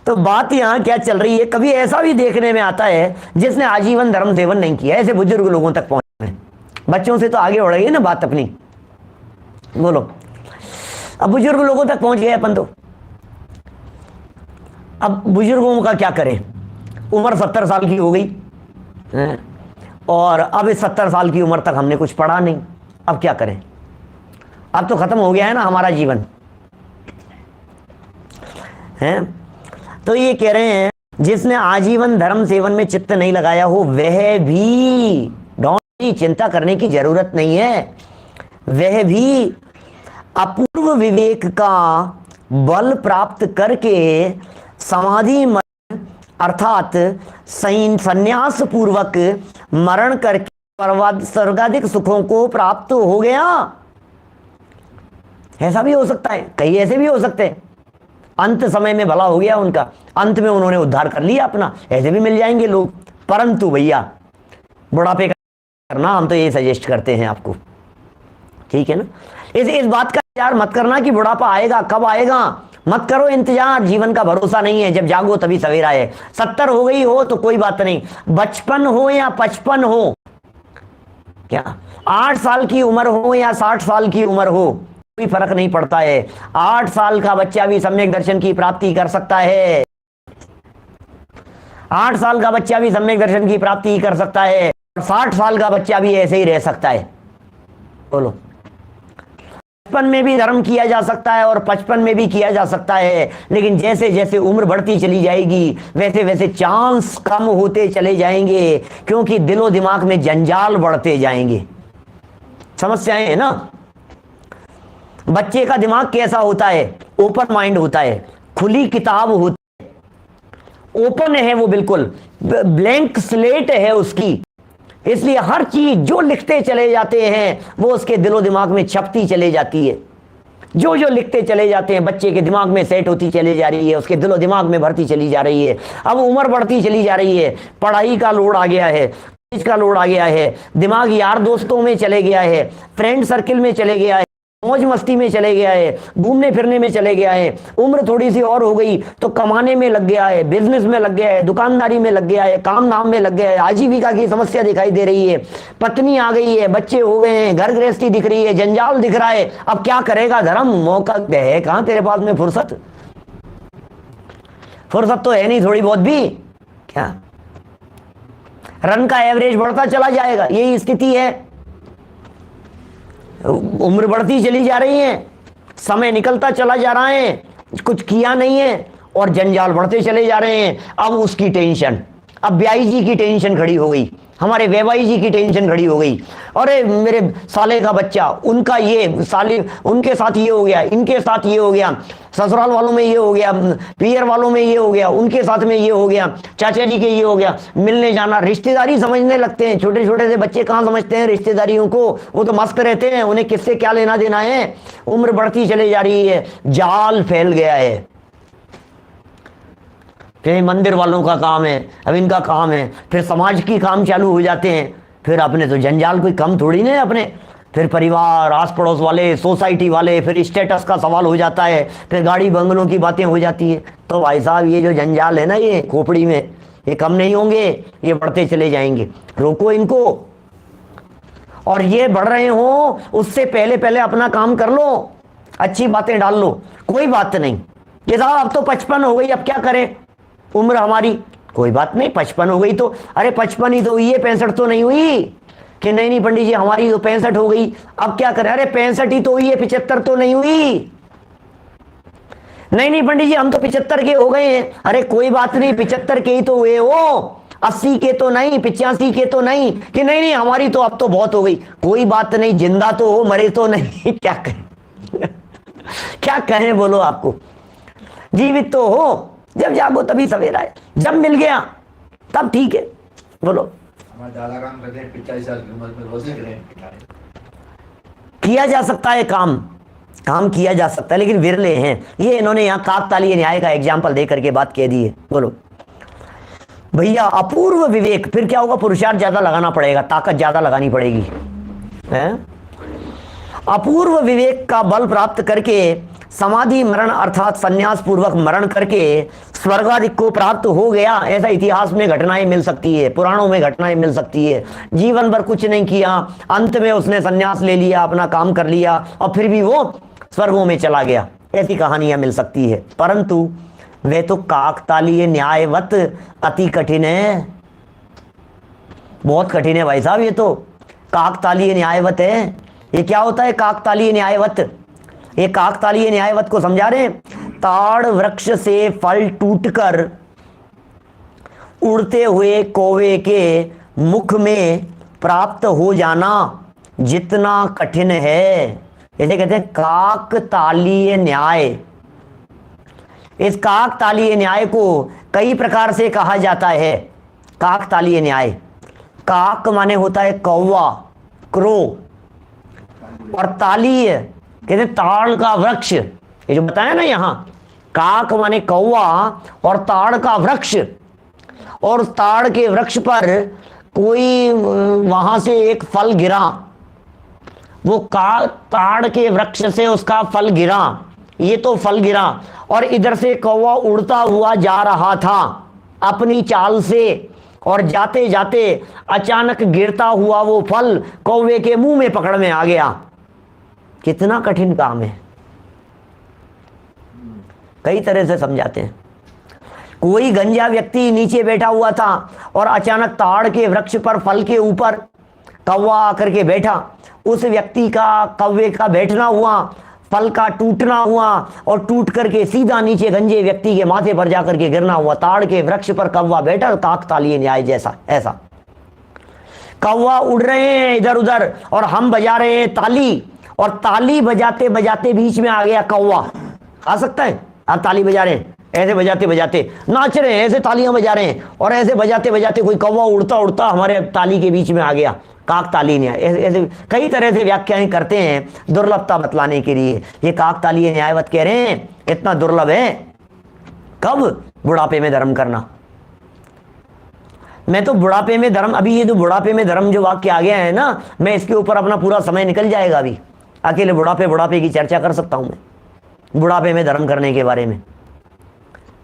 तो बात यहाँ क्या चल रही है, कभी ऐसा भी देखने में आता है जिसने आजीवन धर्म सेवन नहीं किया, ऐसे बुजुर्ग लोगों तक पहुंचे। बच्चों से तो आगे बढ़ गई ना बात अपनी। बोलो, अब बुजुर्ग लोगों तक पहुंच गए अपन तो। अब बुजुर्गों का क्या करें, उम्र 70 साल की हो गई और अब इस 70 साल की उम्र तक हमने कुछ पढ़ा नहीं, अब क्या करें? अब तो खत्म हो गया है ना हमारा जीवन, है? तो ये कह रहे हैं जिसने आजीवन धर्म सेवन में चित्त नहीं लगाया हो, वह भी, डोंट, चिंता करने की जरूरत नहीं है, वह भी अपूर्व विवेक का बल प्राप्त करके समाधि अर्थात संन्यास पूर्वक मरण करके स्वर्गाधिक सुखों को प्राप्त हो गया। ऐसा भी हो सकता है, कई ऐसे भी हो सकते हैं, अंत समय में भला हो गया उनका, अंत में उन्होंने उद्धार कर लिया अपना, ऐसे भी मिल जाएंगे लोग। परंतु भैया बुढ़ापे का करना, हम तो ये सजेस्ट करते हैं आपको, ठीक है ना? इस बात का इंतजार मत करना कि बुढ़ापा आएगा, कब आएगा, मत करो इंतजार, जीवन का भरोसा नहीं है, जब जागो तभी सवेरा है। 70 हो गई हो तो कोई बात नहीं, 55 हो या 55 हो, क्या 8 साल की उम्र हो या 60 साल की उम्र हो, कोई फर्क नहीं पड़ता है। 8 साल का बच्चा भी सम्यक दर्शन की प्राप्ति कर सकता है, 8 साल का बच्चा भी सम्यक दर्शन की प्राप्ति कर सकता है, 60 साल का बच्चा भी ऐसे ही रह सकता है। बोलो, 55 में भी धर्म किया जा सकता है और 55 में भी किया जा सकता है, लेकिन जैसे जैसे उम्र बढ़ती चली जाएगी वैसे वैसे चांस कम होते चले जाएंगे, क्योंकि दिलो दिमाग में जंजाल बढ़ते जाएंगे, समस्याएं है ना। बच्चे का दिमाग कैसा होता है? ओपन माइंड होता है, खुली किताब होती है, ओपन है वो, बिल्कुल ब्लैंक स्लेट है उसकी, इसलिए हर चीज जो लिखते चले जाते हैं वो उसके दिलो दिमाग में छपती चले जाती है। जो लिखते चले जाते हैं बच्चे के दिमाग में सेट होती चली जा रही है, उसके दिलो दिमाग में भरती चली जा रही है। अब उम्र बढ़ती चली जा रही है, पढ़ाई का लोड आ गया है, का लोड आ गया है, दिमाग यार दोस्तों में चले गया है, फ्रेंड सर्किल में चले गया है, मौज मस्ती में चले गया है, घूमने फिरने में चले गया है। उम्र थोड़ी सी और हो गई तो कमाने में लग गया है, बिजनेस में लग गया है, दुकानदारी में लग गया है, काम नाम में लग गया है, आजीविका की समस्या दिखाई दे रही है, पत्नी आ गई है, बच्चे हो गए हैं, घर गृहस्थी दिख रही है, जंजाल दिख रहा है। अब क्या करेगा धर्म? मौका है कहां तेरे पास में? फुर्सत तो है नहीं थोड़ी बहुत भी, क्या रन का एवरेज बढ़ता चला जाएगा, यही स्थिति है। उम्र बढ़ती चली जा रही है, समय निकलता चला जा रहा है, कुछ किया नहीं है और जंजाल बढ़ते चले जा रहे हैं। अब उसकी टेंशन, अब ब्याई जी की टेंशन खड़ी हो गई, हमारे वेवाई जी की टेंशन खड़ी हो गई। अरे मेरे साले का बच्चा, उनका ये साले, उनके साथ ये हो गया, इनके साथ ये हो गया, ससुराल वालों में ये हो गया, पियर वालों में ये हो गया, उनके साथ में ये हो गया, चाचा जी के ये हो गया, मिलने जाना, रिश्तेदारी समझने लगते हैं। छोटे छोटे से बच्चे कहाँ समझते हैं रिश्तेदारियों को, वो तो मस्त रहते हैं, उन्हें किससे क्या लेना देना है। उम्र बढ़ती चली जा रही है, जाल फैल गया है। फिर मंदिर वालों का काम है, अब इनका काम है, फिर समाज की काम चालू हो जाते हैं, फिर अपने तो जंजाल कोई कम थोड़ी नहीं है अपने। फिर परिवार, आस पड़ोस वाले, सोसाइटी वाले, फिर स्टेटस का सवाल हो जाता है, फिर गाड़ी बंगलों की बातें हो जाती है। तो भाई साहब ये जो जंजाल है ना ये खोपड़ी में, ये कम नहीं होंगे, ये बढ़ते चले जाएंगे। रोको इनको, और ये बढ़ रहे हो उससे पहले पहले अपना काम कर लो, अच्छी बातें डाल लो, कोई बात नहीं। ये साहब अब तो 55 हो गई, अब क्या करें उम्र हमारी, कोई बात नहीं, 55 हो गई तो अरे 55 ही तो हुई है, 65 तो नहीं हुई कि नहीं नहीं पंडित जी हमारी तो 65 हो गई, अब क्या करें, अरे 65 ही तो हुई है, 75 तो नहीं हुई। नहीं नहीं पंडित जी हम तो 75 के हो गए हैं, अरे कोई बात नहीं, 75 के ही तो हुए हो, 80 के तो नहीं, 85 के तो नहीं, कि नहीं नहीं हमारी तो अब तो बहुत हो गई, कोई बात नहीं, जिंदा तो हो, मरे तो नहीं। क्या कहें क्या कहें बोलो, आपको जीवित तो हो, जब जागो तभी सवेरा है, जब मिल गया तब ठीक है। बोलो, दादा काम करते हैं 45 साल की उम्र में, रोज किया जा सकता है काम, काम किया जा सकता है, लेकिन विरले हैं। ये इन्होंने यहाँ काकतालीय न्याय का एग्जाम्पल दे करके बात कह दी है। बोलो भैया, अपूर्व विवेक, फिर क्या होगा, पुरुषार्थ ज्यादा लगाना पड़ेगा, ताकत ज्यादा लगानी पड़ेगी, है? अपूर्व विवेक का बल प्राप्त करके समाधि मरण अर्थात संन्यास पूर्वक मरण करके स्वर्गाधिक को प्राप्त हो गया, ऐसा इतिहास में घटनाएं मिल सकती है, पुराणों में घटनाएं मिल सकती है। जीवन भर कुछ नहीं किया, अंत में उसने संन्यास ले लिया, अपना काम कर लिया, और फिर भी वो स्वर्गों में चला गया, ऐसी कहानियां मिल सकती है। परंतु वे तो काकतालीय न्यायवत अति कठिन है, बहुत कठिन है भाई साहब, ये तो काकतालीय न्यायवत है। ये क्या होता है काकतालीय न्यायवत? ये काकतालीय न्यायवत को समझा रहे हैं, ताड़ वृक्ष से फल टूटकर उड़ते हुए कौवे के मुख में प्राप्त हो जाना जितना कठिन है, इसे कहते हैं काकतालीय न्याय। इस काकतालीय न्याय को कई प्रकार से कहा जाता है। काकतालीय न्याय, काक माने होता है कौवा, क्रो, और तालीय कहते ताड़ का वृक्ष, ये जो बताया ना यहाँ, काक माने कौवा और ताड़ का वृक्ष, और ताड़ के वृक्ष पर कोई वहां से एक फल गिरा, वो ताड़ के वृक्ष से उसका फल गिरा, ये तो फल गिरा, और इधर से कौवा उड़ता हुआ जा रहा था अपनी चाल से, और जाते जाते अचानक गिरता हुआ वो फल कौवे के मुंह में पकड़ में आ गया। कितना कठिन काम है, कई तरह से समझाते हैं। कोई गंजा व्यक्ति नीचे बैठा हुआ था और अचानक ताड़ के वृक्ष पर फल के ऊपर कौवा आकर के बैठा, उस व्यक्ति का, कौवे का बैठना हुआ, फल का टूटना हुआ, और टूट करके सीधा नीचे गंजे व्यक्ति के माथे पर जाकर के गिरना हुआ। ताड़ के वृक्ष पर कौवा बैठा, काकतालीय न्याय जैसा ऐसा। कौवा उड़ रहे हैं इधर उधर और हम बजा रहे हैं ताली, और ताली बजाते बजाते बीच में आ गया कौवा। आ सकता है, आप ताली बजा रहे हैं, ऐसे बजाते बजाते नाच रहे हैं, ऐसे तालियां बजा रहे हैं, और ऐसे बजाते बजाते कोई कौवा उड़ता उड़ता हमारे ताली के बीच में आ गया। काकतालीय न्याय, ऐसे कई तरह से व्याख्याएं करते हैं दुर्लभता बतलाने के लिए। ये काकतालीय न्यायवत कह रहे हैं इतना दुर्लभ है। कब? बुढ़ापे में धर्म करना। मैं तो बुढ़ापे में धर्म, अभी ये जो बुढ़ापे में धर्म जो वाक्य आ गया है ना, मैं इसके ऊपर अपना पूरा समय निकल जाएगा, अभी अकेले बुढ़ापे की चर्चा कर सकता हूं मैं, बुढ़ापे में धर्म करने के बारे में।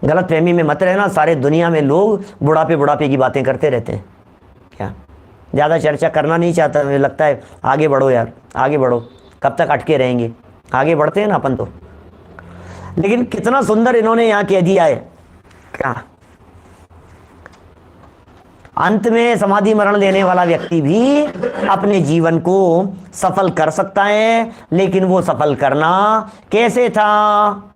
गलत फहमी में मत रहना, सारे दुनिया में लोग बुढ़ापे की बातें करते रहते हैं। क्या ज़्यादा चर्चा करना नहीं चाहता, मुझे लगता है आगे बढ़ो यार, आगे बढ़ो, कब तक अटके रहेंगे, आगे बढ़ते हैं ना अपन तो। लेकिन कितना सुंदर इन्होंने यहाँ कह दिया है, क्या अंत में समाधि मरण लेने वाला व्यक्ति भी अपने जीवन को सफल कर सकता है, लेकिन वो सफल करना कैसे था?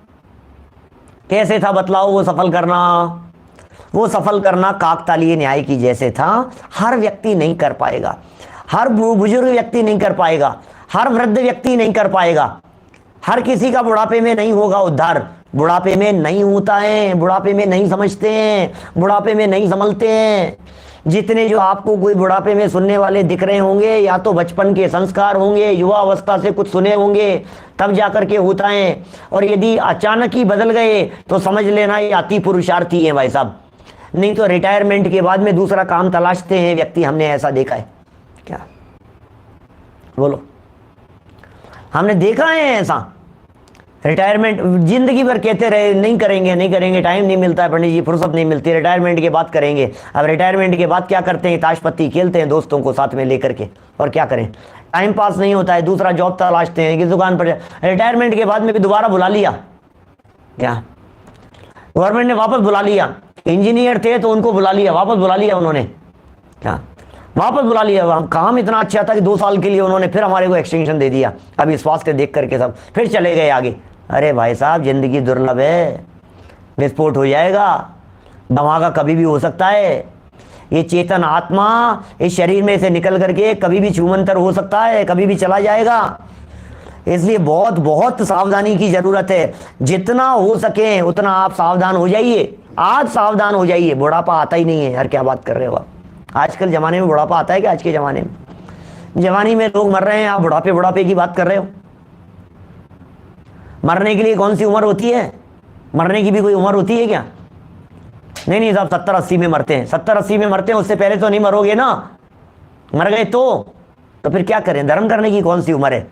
कैसे था बतलाओ? वो सफल करना, वो सफल करना काकतालीय न्याय की जैसे था। हर व्यक्ति नहीं कर पाएगा, हर बुजुर्ग व्यक्ति नहीं कर पाएगा, हर वृद्ध व्यक्ति नहीं कर पाएगा, हर किसी का बुढ़ापे में नहीं होगा उद्धार। बुढ़ापे में नहीं होता है, बुढ़ापे में नहीं समझते हैं, बुढ़ापे में नहीं संभलते हैं। जितने जो आपको कोई बुढ़ापे में सुनने वाले दिख रहे होंगे, या तो बचपन के संस्कार होंगे, युवा अवस्था से कुछ सुने होंगे, तब जाकर के होता है। और यदि अचानक ही बदल गए तो समझ लेना ये अति पुरुषार्थी है भाई साहब, नहीं तो रिटायरमेंट के बाद में दूसरा काम तलाशते हैं व्यक्ति, हमने ऐसा देखा है। क्या बोलो? हमने देखा है ऐसा। रिटायरमेंट जिंदगी भर कहते रहे नहीं करेंगे नहीं करेंगे, टाइम नहीं मिलता है पंडित जी, फुर्सत नहीं मिलती, रिटायरमेंट के बाद करेंगे। अब रिटायरमेंट के बाद क्या करते हैं, ताश पत्ती खेलते हैं दोस्तों को साथ में लेकर के, और क्या करें, टाइम पास नहीं होता है, दूसरा जॉब तलाशते हैं कि दुकान पर। रिटायरमेंट के बाद में भी दोबारा बुला लिया, क्या गवर्नमेंट ने वापस बुला लिया, इंजीनियर थे तो उनको बुला लिया, वापस बुला लिया उन्होंने, क्या वापस बुला लिया। काम इतना अच्छा था कि 2 साल के लिए उन्होंने फिर हमारे को एक्सटेंशन दे दिया, अभी स्वास्थ्य देख करके सब फिर चले गए आगे। अरे भाई साहब, जिंदगी दुर्लभ है, विस्फोट हो जाएगा, धमाका कभी भी हो सकता है। ये चेतन आत्मा इस शरीर में से निकल करके कभी भी छूमंतर हो सकता है, कभी भी चला जाएगा। इसलिए बहुत बहुत सावधानी की जरूरत है। जितना हो सके उतना आप सावधान हो जाइए, आज सावधान हो जाइए। बुढ़ापा आता ही नहीं है यार, क्या बात कर रहे हो आप। आजकल जमाने में बुढ़ापा आता है क्या? आज के जमाने में, जवानी में लोग मर रहे हैं, आप बुढ़ापे की बात कर रहे हो। मरने के लिए कौन सी उम्र होती है? मरने की भी कोई उम्र होती है क्या? नहीं साहब, 70-80 में मरते हैं, 70-80 में मरते हैं, उससे पहले तो नहीं मरोगे ना। मर गए तो फिर क्या करें? धर्म करने की कौन सी उम्र है?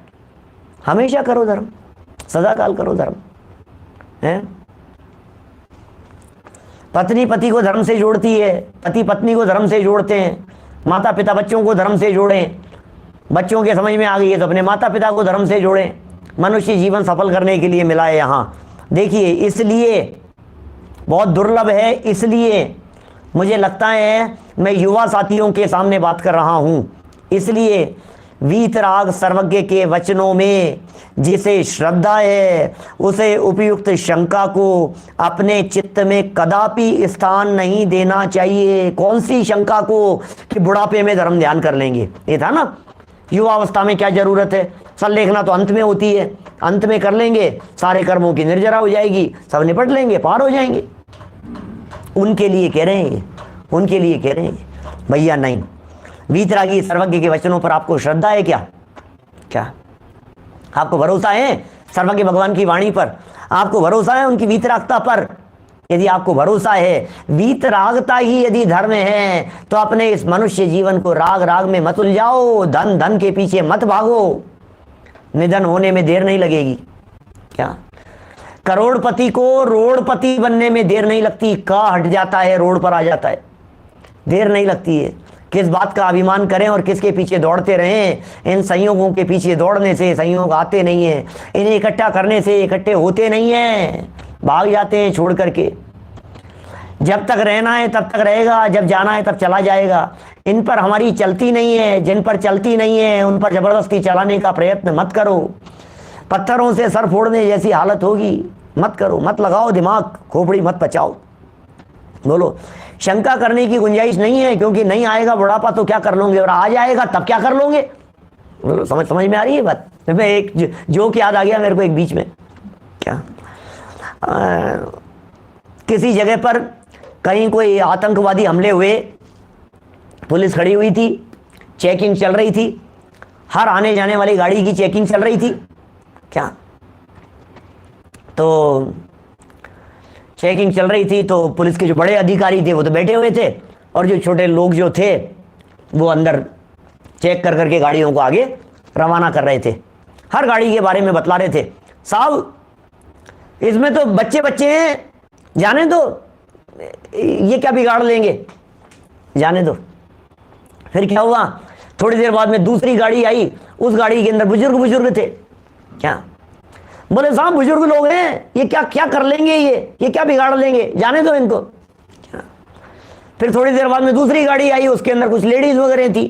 हमेशा करो धर्म, सदा काल करो धर्म है। पत्नी पति को धर्म से जोड़ती है, पति पत्नी को धर्म से जोड़ते हैं, माता पिता बच्चों को धर्म से जोड़ें। बच्चों के समझ में आ गई है तो अपने माता पिता को धर्म से जोड़ें। मनुष्य जीवन सफल करने के लिए मिला है यहाँ। देखिए, इसलिए बहुत दुर्लभ है, इसलिए मुझे लगता है मैं युवा साथियों के सामने बात कर रहा हूँ। इसलिए वीतराग सर्वज्ञ के वचनों में जिसे श्रद्धा है उसे उपयुक्त शंका को अपने चित्त में कदापि स्थान नहीं देना चाहिए। कौन सी शंका को? कि बुढ़ापे में धर्म ध्यान कर लेंगे। ये था ना, युवावस्था में क्या जरूरत है, सल लेखना तो अंत में होती है, अंत में कर लेंगे, सारे कर्मों की निर्जरा हो जाएगी, सब निपट लेंगे, पार हो जाएंगे। उनके लिए कह रहे हैं, उनके लिए कह रहे हैं भैया नहीं। वीतरागी सर्वज्ञ के वचनों पर आपको श्रद्धा है क्या? क्या आपको भरोसा है सर्वज्ञ भगवान की वाणी पर? आपको भरोसा है उनकी वीतरागता पर? यदि आपको भरोसा है, वीतरागता ही यदि धर्म है, तो अपने इस मनुष्य जीवन को राग राग में मत उलझाओ, धन धन के पीछे मत भागो, निधन होने में देर नहीं लगेगी। क्या करोड़पति को रोड़पति बनने में देर नहीं लगती, का हट जाता है, रोड पर आ जाता है, देर नहीं लगती है। किस बात का अभिमान करें और किसके पीछे दौड़ते रहें? इन संयोगों के पीछे दौड़ने से संयोग आते नहीं है, इन्हें इकट्ठा करने से इकट्ठे होते नहीं हैं, भाग जाते हैं छोड़ करके। जब तक रहना है तब तक रहेगा, जब जाना है तब चला जाएगा। इन पर हमारी चलती नहीं है, जिन पर चलती नहीं है उन पर जबरदस्ती चलाने का प्रयत्न मत करो। पत्थरों से सर फोड़ने जैसी हालत होगी, मत करो, मत लगाओ दिमाग, खोपड़ी मत पचाओ। बोलो, शंका करने की गुंजाइश नहीं है, क्योंकि नहीं आएगा बुढ़ापा तो क्या कर लोगे, और आ जाएगा तब क्या कर लोगे। बोलो, समझ में आ रही है बात? मैं एक जोक याद आ गया मेरे को एक बीच में। क्या किसी जगह पर कहीं कोई आतंकवादी हमले हुए, पुलिस खड़ी हुई थी, चेकिंग चल रही थी, हर आने जाने वाली गाड़ी की चेकिंग चल रही थी। क्या तो चेकिंग चल रही थी तो पुलिस के जो बड़े अधिकारी थे वो तो बैठे हुए थे, और जो छोटे लोग जो थे वो अंदर चेक कर करके गाड़ियों को आगे रवाना कर रहे थे। हर गाड़ी के बारे में बतला रहे थे, साहब इसमें तो बच्चे बच्चे हैं, जाने दो, ये क्या बिगाड़ लेंगे, जाने दो। फिर क्या हुआ, थोड़ी देर बाद में दूसरी गाड़ी आई, उस गाड़ी के अंदर बुजुर्ग थे। क्या बोले, साहब बुजुर्ग लोग हैं, ये क्या क्या कर लेंगे, ये क्या बिगाड़ लेंगे, जाने दो इनको। फिर थोड़ी देर बाद में दूसरी गाड़ी आई, उसके अंदर कुछ लेडीज वगैरह थी।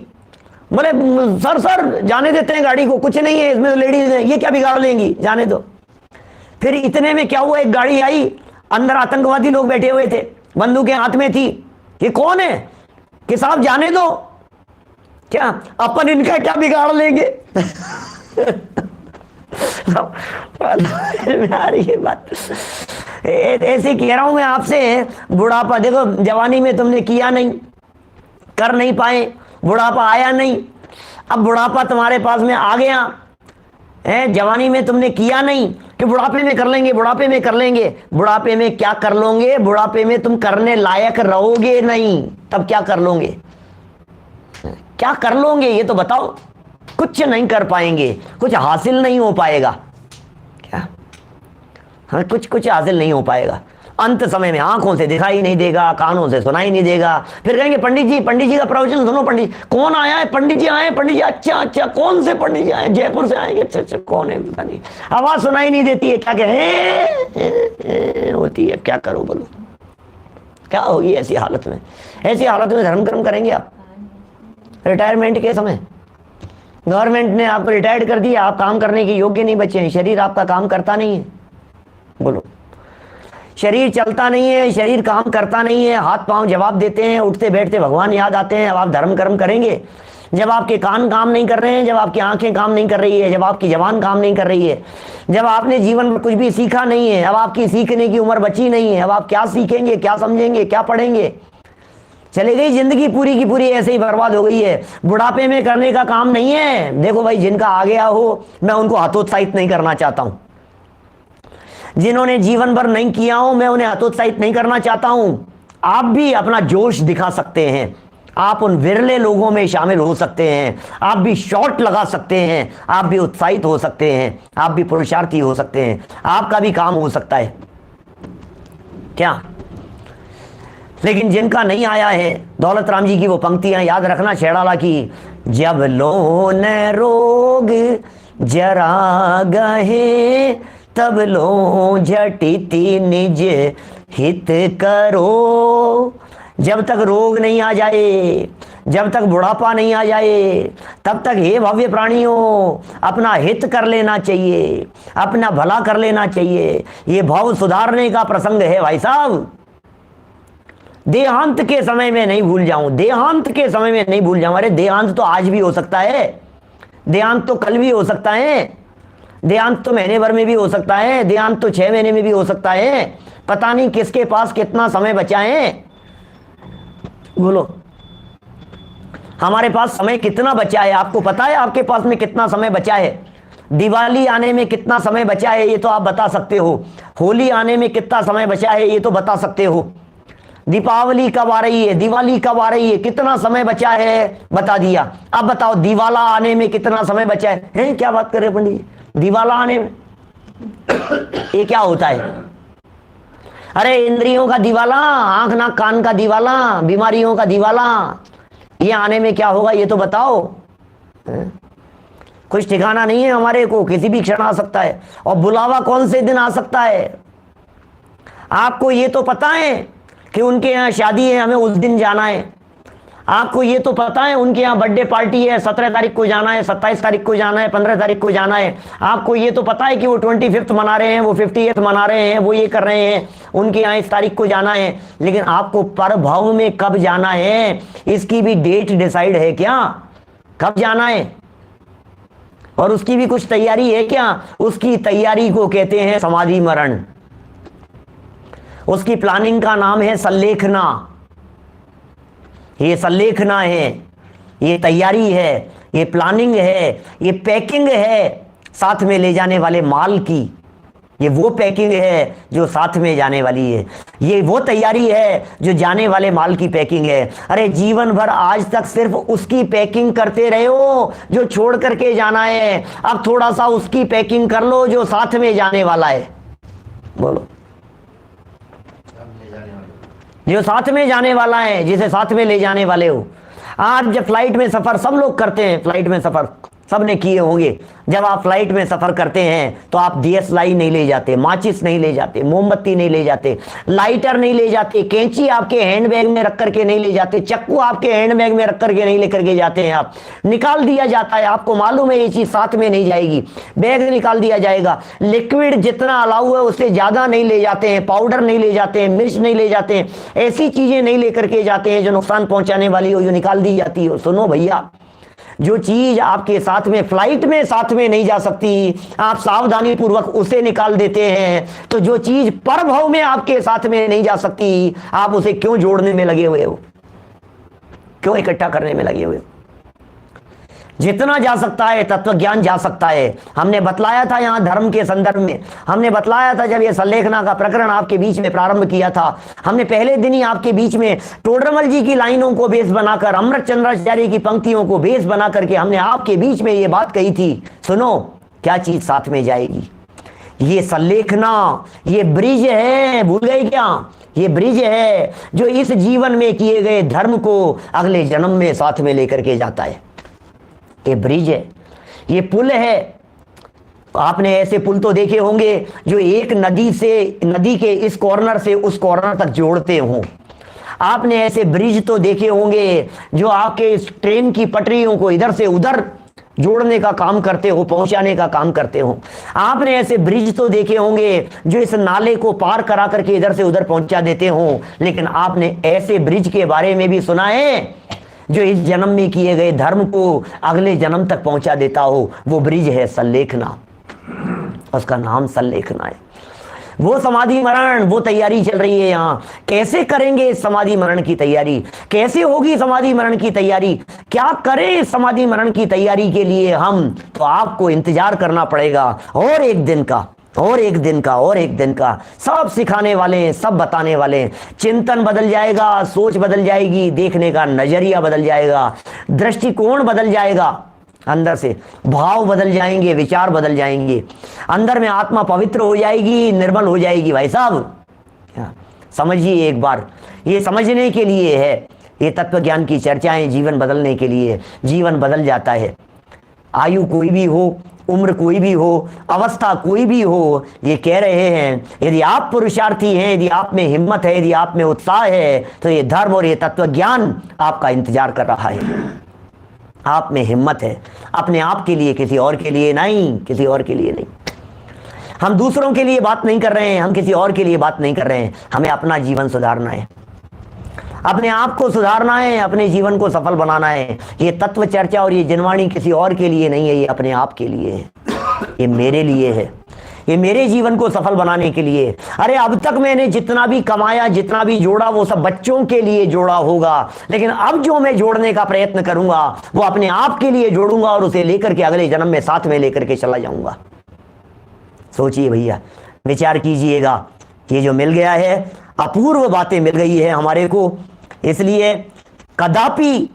बोले, सर जाने देते हैं गाड़ी को, कुछ नहीं है इसमें, तो लेडीज है, ये क्या बिगाड़ लेंगी, जाने दो। फिर इतने में क्या हुआ, एक गाड़ी आई, अंदर आतंकवादी लोग बैठे हुए थे, बंदूकें हाथ में थी। ये कौन है? कि साहब जाने दो, क्या अपन इनका क्या बिगाड़ लेंगे। आ रही है बात। ऐसे कह रहा हूं मैं आपसे, बुढ़ापा देखो, जवानी में तुमने किया नहीं, कर नहीं पाए, बुढ़ापा आया नहीं, अब बुढ़ापा तुम्हारे पास में आ गया है। जवानी में तुमने किया नहीं कि बुढ़ापे में कर लेंगे, बुढ़ापे में कर लेंगे, बुढ़ापे में क्या कर लोगे? बुढ़ापे में तुम करने लायक रहोगे नहीं, तब क्या कर लोगे, क्या कर लोगे ये तो बताओ। कुछ नहीं कर पाएंगे, कुछ हासिल नहीं हो पाएगा। क्या? हाँ, कुछ हासिल नहीं हो पाएगा। अंत समय में आंखों से दिखाई नहीं देगा, कानों से सुनाई नहीं देगा। फिर कहेंगे पंडित जी का प्रवचन सुनो। पंडित कौन आया है? पंडित जी आए। पंडित जी अच्छा, कौन से पंडित जी आए? जयपुर से आएंगे। अच्छा, कौन है पता नहीं। आवाज सुनाई नहीं देती है। क्या होती है? क्या करो बोलो, क्या होगी ऐसी हालत में? ऐसी हालत में धर्म कर्म करेंगे आप? रिटायरमेंट के समय गवर्नमेंट ने आपको रिटायर्ड कर दिया, आप काम करने के योग्य नहीं बचे हैं, शरीर आपका काम करता नहीं है। बोलो, शरीर चलता नहीं है, शरीर काम करता नहीं है, हाथ पांव जवाब देते हैं, उठते बैठते भगवान याद आते हैं। अब आप धर्म कर्म करेंगे जब आपके कान काम नहीं कर रहे हैं, जब आपकी आंखें काम नहीं कर रही है, जब आपकी जबान काम नहीं कर रही है, जब आपने जीवन में कुछ भी सीखा नहीं है, अब आपकी सीखने की उम्र बची नहीं है। अब आप क्या सीखेंगे, क्या समझेंगे, क्या पढ़ेंगे? चले गई जिंदगी पूरी की पूरी ऐसे ही बर्बाद हो गई है। बुढ़ापे में करने का काम नहीं है। देखो भाई, जिनका आ गया हो मैं उनको हतोत्साहित नहीं करना चाहता हूं। जिन्होंने जीवन भर नहीं किया हो मैं उन्हें हतोत्साहित नहीं करना चाहता हूं। आप भी अपना जोश दिखा सकते हैं, आप उन विरले लोगों में शामिल हो सकते हैं, आप भी शॉट लगा सकते हैं, आप भी उत्साहित हो सकते हैं, आप भी पुरुषार्थी हो सकते हैं, आपका भी काम हो सकता है। क्या? लेकिन जिनका नहीं आया है, दौलत राम जी की वो पंक्तियां याद रखना शेड़ाला की, जब लो न रोग जरा गहे तब लो झटिति निज हित करो। जब तक रोग नहीं आ जाए, जब तक बुढ़ापा नहीं आ जाए, तब तक हे भव्य प्राणियों अपना हित कर लेना चाहिए, अपना भला कर लेना चाहिए। ये भाव सुधारने का प्रसंग है भाई साहब। देहांत के समय में नहीं भूल जाऊं, देहांत के समय में नहीं भूल जाऊं। अरे देहांत तो आज भी हो सकता है, देहांत तो कल भी हो सकता है, देहांत तो महीने भर में भी हो सकता है, देहांत तो 6 महीने में भी हो सकता है। पता नहीं किसके पास कितना समय बचा है। बोलो, हमारे पास समय कितना बचा है? आपको पता है आपके पास में कितना समय बचा है? दिवाली आने में कितना समय बचा है ये तो आप बता सकते हो। होली आने में कितना समय बचा है ये तो बता सकते हो। दीपावली कब आ रही है, दिवाली कब आ रही है, कितना समय बचा है बता दिया। अब बताओ दिवाला आने में कितना समय बचा है? हैं, क्या बात कर रहे पंडित जी? दिवाला आने में ये क्या होता है? अरे इंद्रियों का दिवाला, आंख नाक कान का दिवाला, बीमारियों का दिवाला, ये आने में क्या होगा ये तो बताओ। कुछ ठिकाना नहीं है हमारे को, किसी भी क्षण आ सकता है। और बुलावा कौन से दिन आ सकता है? आपको ये तो पता है कि उनके यहाँ शादी है, हमें उस दिन जाना है। आपको ये तो पता है उनके यहाँ बर्थडे पार्टी है, 17 तारीख को जाना है, 27 तारीख को जाना है, 15 तारीख को जाना है। आपको ये तो पता है कि वो 25th मना रहे हैं, वो 50th मना रहे हैं, वो ये कर रहे हैं, उनके यहाँ इस तारीख को जाना है। लेकिन आपको प्रभव में कब जाना है इसकी भी डेट डिसाइड है क्या? कब जाना है और उसकी भी कुछ तैयारी है क्या? उसकी तैयारी को कहते हैं समाधि मरण। उसकी प्लानिंग का नाम है संलेखना। ये संलेखना है, ये तैयारी है, ये प्लानिंग है, ये पैकिंग है साथ में ले जाने वाले माल की। ये वो पैकिंग है जो साथ में जाने वाली है, ये वो तैयारी है जो जाने वाले माल की पैकिंग है। अरे जीवन भर आज तक सिर्फ उसकी पैकिंग करते रहे हो जो छोड़ करके जाना है। अब थोड़ा सा उसकी पैकिंग कर लो जो साथ में जाने वाला है। बोलो, जो साथ में जाने वाला है, जिसे साथ में ले जाने वाले हो। आज जब फ्लाइट में सफर सब लोग करते हैं, फ्लाइट में सफर सबने किए होंगे। जब आप फ्लाइट में सफर करते हैं तो आप DSLR नहीं ले जाते, माचिस नहीं ले जाते, मोमबत्ती नहीं ले जाते, लाइटर नहीं ले जाते, कैंची आपके हैंडबैग में रख करके नहीं ले जाते, चक्कू आपके हैंडबैग में रख करके नहीं लेकर के जाते हैं। आप निकाल दिया जाता है, आपको मालूम है ये चीज साथ में नहीं जाएगी, बैग निकाल दिया जाएगा। लिक्विड जितना अलाउ है उससे ज्यादा नहीं ले जाते हैं, पाउडर नहीं ले जाते हैं, मिर्च नहीं ले जाते हैं, ऐसी चीजें नहीं लेकर के जाते हैं जो नुकसान पहुंचाने वाली हो, जो निकाल दी जाती हो। सुनो भैया, जो चीज आपके साथ में फ्लाइट में साथ में नहीं जा सकती, आप सावधानी पूर्वक उसे निकाल देते हैं। तो जो चीज परभव में आपके साथ में नहीं जा सकती, आप उसे क्यों जोड़ने में लगे हुए हो, क्यों इकट्ठा करने में लगे हुए हो? जितना जा सकता है तत्व ज्ञान जा सकता है। हमने बतलाया था यहाँ धर्म के संदर्भ में, हमने बतलाया था जब ये संलेखना का प्रकरण आपके बीच में प्रारंभ किया था, हमने पहले दिन ही आपके बीच में टोडरमल जी की लाइनों को बेस बनाकर, अमृत चंद्राचार्य की पंक्तियों को बेस बना करके हमने आपके बीच में ये बात कही थी, सुनो क्या चीज साथ में जाएगी। ये संलेखना, ये ब्रिज है, भूल गए क्या? ये ब्रिज है जो इस जीवन में किए गए धर्म को अगले जन्म में साथ में लेकर के जाता है। ये ब्रिज है, ये पुल है। आपने ऐसे पुल तो देखे होंगे जो एक नदी से, नदी के इस कॉर्नर से उस कॉर्नर तक जोड़ते हों। आपने ऐसे ब्रिज तो देखे होंगे जो आपके इस ट्रेन की पटरियों को इधर से उधर जोड़ने का काम करते हो, पहुंचाने का काम करते हो। आपने ऐसे ब्रिज तो देखे होंगे जो इस नाले को पार करा करके इधर से उधर पहुंचा देते हो। लेकिन आपने ऐसे ब्रिज के बारे में भी सुना है जो इस जन्म में किए गए धर्म को अगले जन्म तक पहुंचा देता हो। वो ब्रिज है संलेखना, उसका नाम संलेखना है। वो समाधि मरण, वो तैयारी चल रही है यहाँ। कैसे करेंगे इस समाधि मरण की तैयारी? कैसे होगी समाधि मरण की तैयारी? क्या करें इस समाधि मरण की तैयारी के लिए? हम तो आपको इंतजार करना पड़ेगा और एक दिन का, और एक दिन का, और एक दिन का। सब सिखाने वाले हैं, सब बताने वाले हैं। चिंतन बदल जाएगा, सोच बदल जाएगी, देखने का नजरिया बदल जाएगा, दृष्टिकोण बदल जाएगा, अंदर से भाव बदल जाएंगे, विचार बदल जाएंगे, अंदर में आत्मा पवित्र हो जाएगी, निर्मल हो जाएगी। भाई साहब समझिए एक बार, ये समझने के लिए है, ये तत्व ज्ञान की चर्चाएं जीवन बदलने के लिए। जीवन बदल जाता है, आयु कोई भी हो, उम्र कोई भी हो, अवस्था कोई भी हो। ये कह रहे हैं यदि आप पुरुषार्थी हैं, यदि आप में हिम्मत है, यदि आप में उत्साह है, तो ये धर्म और ये तत्व ज्ञान आपका इंतजार कर रहा है। आप में हिम्मत है, अपने आप के लिए, किसी और के लिए नहीं, किसी और के लिए नहीं। हम दूसरों के लिए बात नहीं कर रहे हैं, हम किसी और के लिए बात नहीं कर रहे हैं। हमें अपना जीवन सुधारना है, अपने आप को सुधारना है, अपने जीवन को सफल बनाना है। ये तत्व चर्चा और ये जनवाणी किसी और के लिए नहीं है, ये अपने आप के लिए है, ये मेरे लिए है, ये मेरे जीवन को सफल बनाने के लिए। अरे अब तक मैंने जितना भी कमाया, जितना भी जोड़ा, वो सब बच्चों के लिए जोड़ा होगा, लेकिन अब जो मैं जोड़ने का प्रयत्न करूंगा वो अपने आप के लिए जोड़ूंगा और उसे लेकर के अगले जन्म में साथ में लेकर के चला जाऊंगा। सोचिए भैया, विचार कीजिएगा। ये जो मिल गया है, अपूर्व बातें मिल गई है हमारे को, इसलिए कदापि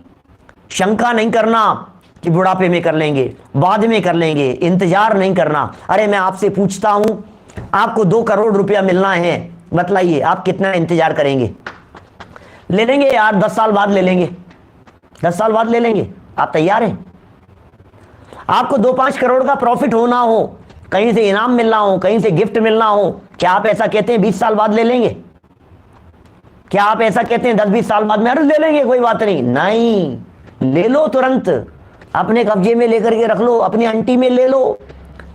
शंका नहीं करना कि बुढ़ापे में कर लेंगे, बाद में कर लेंगे, इंतजार नहीं करना। अरे मैं आपसे पूछता हूं, आपको 2 करोड़ रुपया मिलना है, बतलाइए आप कितना इंतजार करेंगे? ले लेंगे यार, 10 साल बाद ले लेंगे, 10 साल बाद ले लेंगे, आप तैयार हैं? आपको 2-5 करोड़ का प्रॉफिट होना हो, कहीं से इनाम मिलना हो, कहीं से गिफ्ट मिलना हो, क्या आप ऐसा कहते हैं 20 साल बाद ले लेंगे? क्या आप ऐसा कहते हैं 10-20 साल बाद में अरे ले लेंगे, कोई बात नहीं? नहीं, ले लो, तुरंत अपने कब्जे में लेकर के रख लो, अपनी अंटी में ले लो,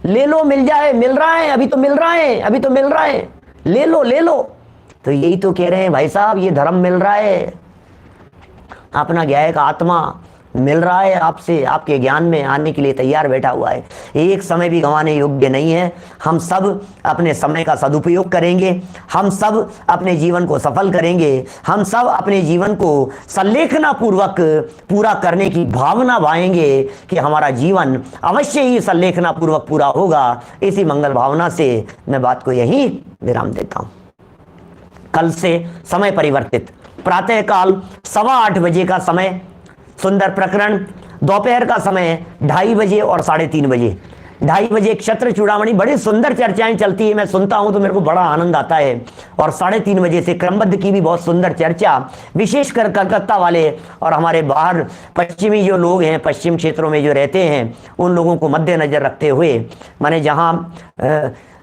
ले लो, मिल जाए, मिल रहा है, अभी तो मिल रहा है, अभी तो मिल रहा है, ले लो, ले लो। तो यही तो कह रहे हैं भाई साहब, ये धर्म मिल रहा है, अपना ज्ञायक आत्मा मिल रहा है आपसे, आपके ज्ञान में आने के लिए तैयार बैठा हुआ है। एक समय भी गंवाने योग्य नहीं है। हम सब अपने समय का सदुपयोग करेंगे, हम सब अपने जीवन को सफल करेंगे, हम सब अपने जीवन को संलेखना पूर्वक पूरा करने की भावना बाएंगे कि हमारा जीवन अवश्य ही संलेखना पूर्वक पूरा होगा। इसी मंगल भावना से मैं बात को यहीं विराम देता हूं। कल से समय परिवर्तित, प्रातः काल 8:15 बजे का समय सुंदर प्रकरण, दोपहर का समय 2:30 बजे और 3:30 बजे। 2:30 बजे क्षत्र चूड़ामणि, बड़ी सुंदर चर्चाएं चलती है, मैं सुनता हूं तो मेरे को बड़ा आनंद आता है। और 3:30 बजे से क्रमबद्ध की भी बहुत सुंदर चर्चा, विशेषकर कलकत्ता वाले और हमारे बाहर पश्चिमी जो लोग हैं, पश्चिम क्षेत्रों में जो रहते हैं, उन लोगों को मद्देनजर रखते हुए, माने जहाँ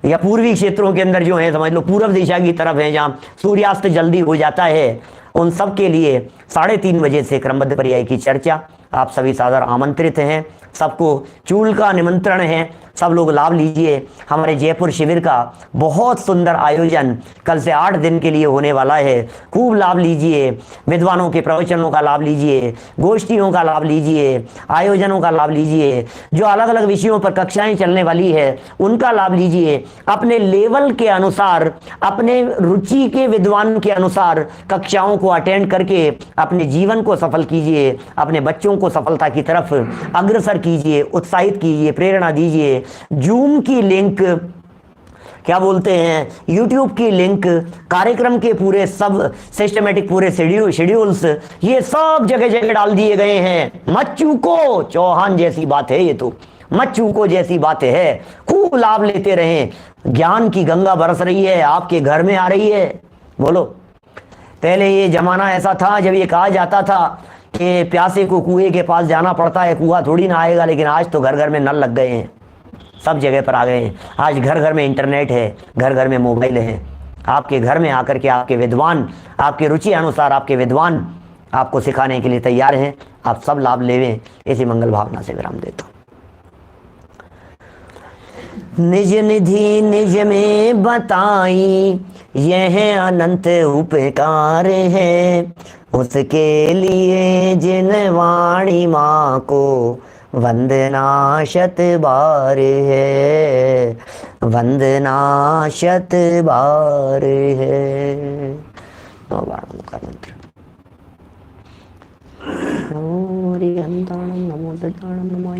या पूर्वी क्षेत्रों के अंदर जो है, समझ लो पूर्व दिशा की तरफ है, जहाँ सूर्यास्त जल्दी हो जाता है, उन सब के लिए 3:30 बजे से क्रमबद्ध पर्याय की चर्चा। आप सभी सादर आमंत्रित हैं, सबको चूल का निमंत्रण है। सब लोग लाभ लीजिए। हमारे जयपुर शिविर का बहुत सुंदर आयोजन कल से 8 दिन के लिए होने वाला है। खूब लाभ लीजिए, विद्वानों के प्रवचनों का लाभ लीजिए, गोष्ठियों का लाभ लीजिए, आयोजनों का लाभ लीजिए, जो अलग अलग विषयों पर कक्षाएं चलने वाली है उनका लाभ लीजिए। अपने लेवल के अनुसार, अपने रुचि के विद्वान के अनुसार कक्षाओं को अटेंड करके अपने जीवन को सफल कीजिए, अपने बच्चों को सफलता की तरफ अग्रसर कीजिए, उत्साहित कीजिए, प्रेरणा दीजिए। जूम की लिंक, क्या बोलते हैं, यूट्यूब की लिंक, कार्यक्रम के पूरे सब सिस्टमेटिक पूरे शेड्यूल्स ये सब जगह जगह डाल दिए गए हैं। मत चूको, चौहान जैसी बात है ये, तो मत चूको जैसी बातें है। खूब लाभ लेते रहें। ज्ञान की गंगा बरस रही है, आपके घर में आ रही है। बोलो, पहले ये जमाना ऐसा था जब ये कहा जाता था कि प्यासे को कुएं के पास जाना पड़ता है, कुआं थोड़ी ना आएगा। लेकिन आज तो घर घर में नल लग गए हैं, सब जगह पर आ गए हैं। आज घर घर में इंटरनेट है, घर घर में मोबाइल है। आपके घर में आकर के आपके विद्वान, आपके रुचि अनुसार आपके विद्वान आपको सिखाने के लिए तैयार हैं। आप सब लाभ लेवें, इसी मंगल भावना से विराम देता हूं। निज निधि निज में बताई, यह अनंत उपकार है। उसके लिए जिन वाणी माँ को वंदना शत बार है, वंदना शत बार है। नमो मंत्र। नमो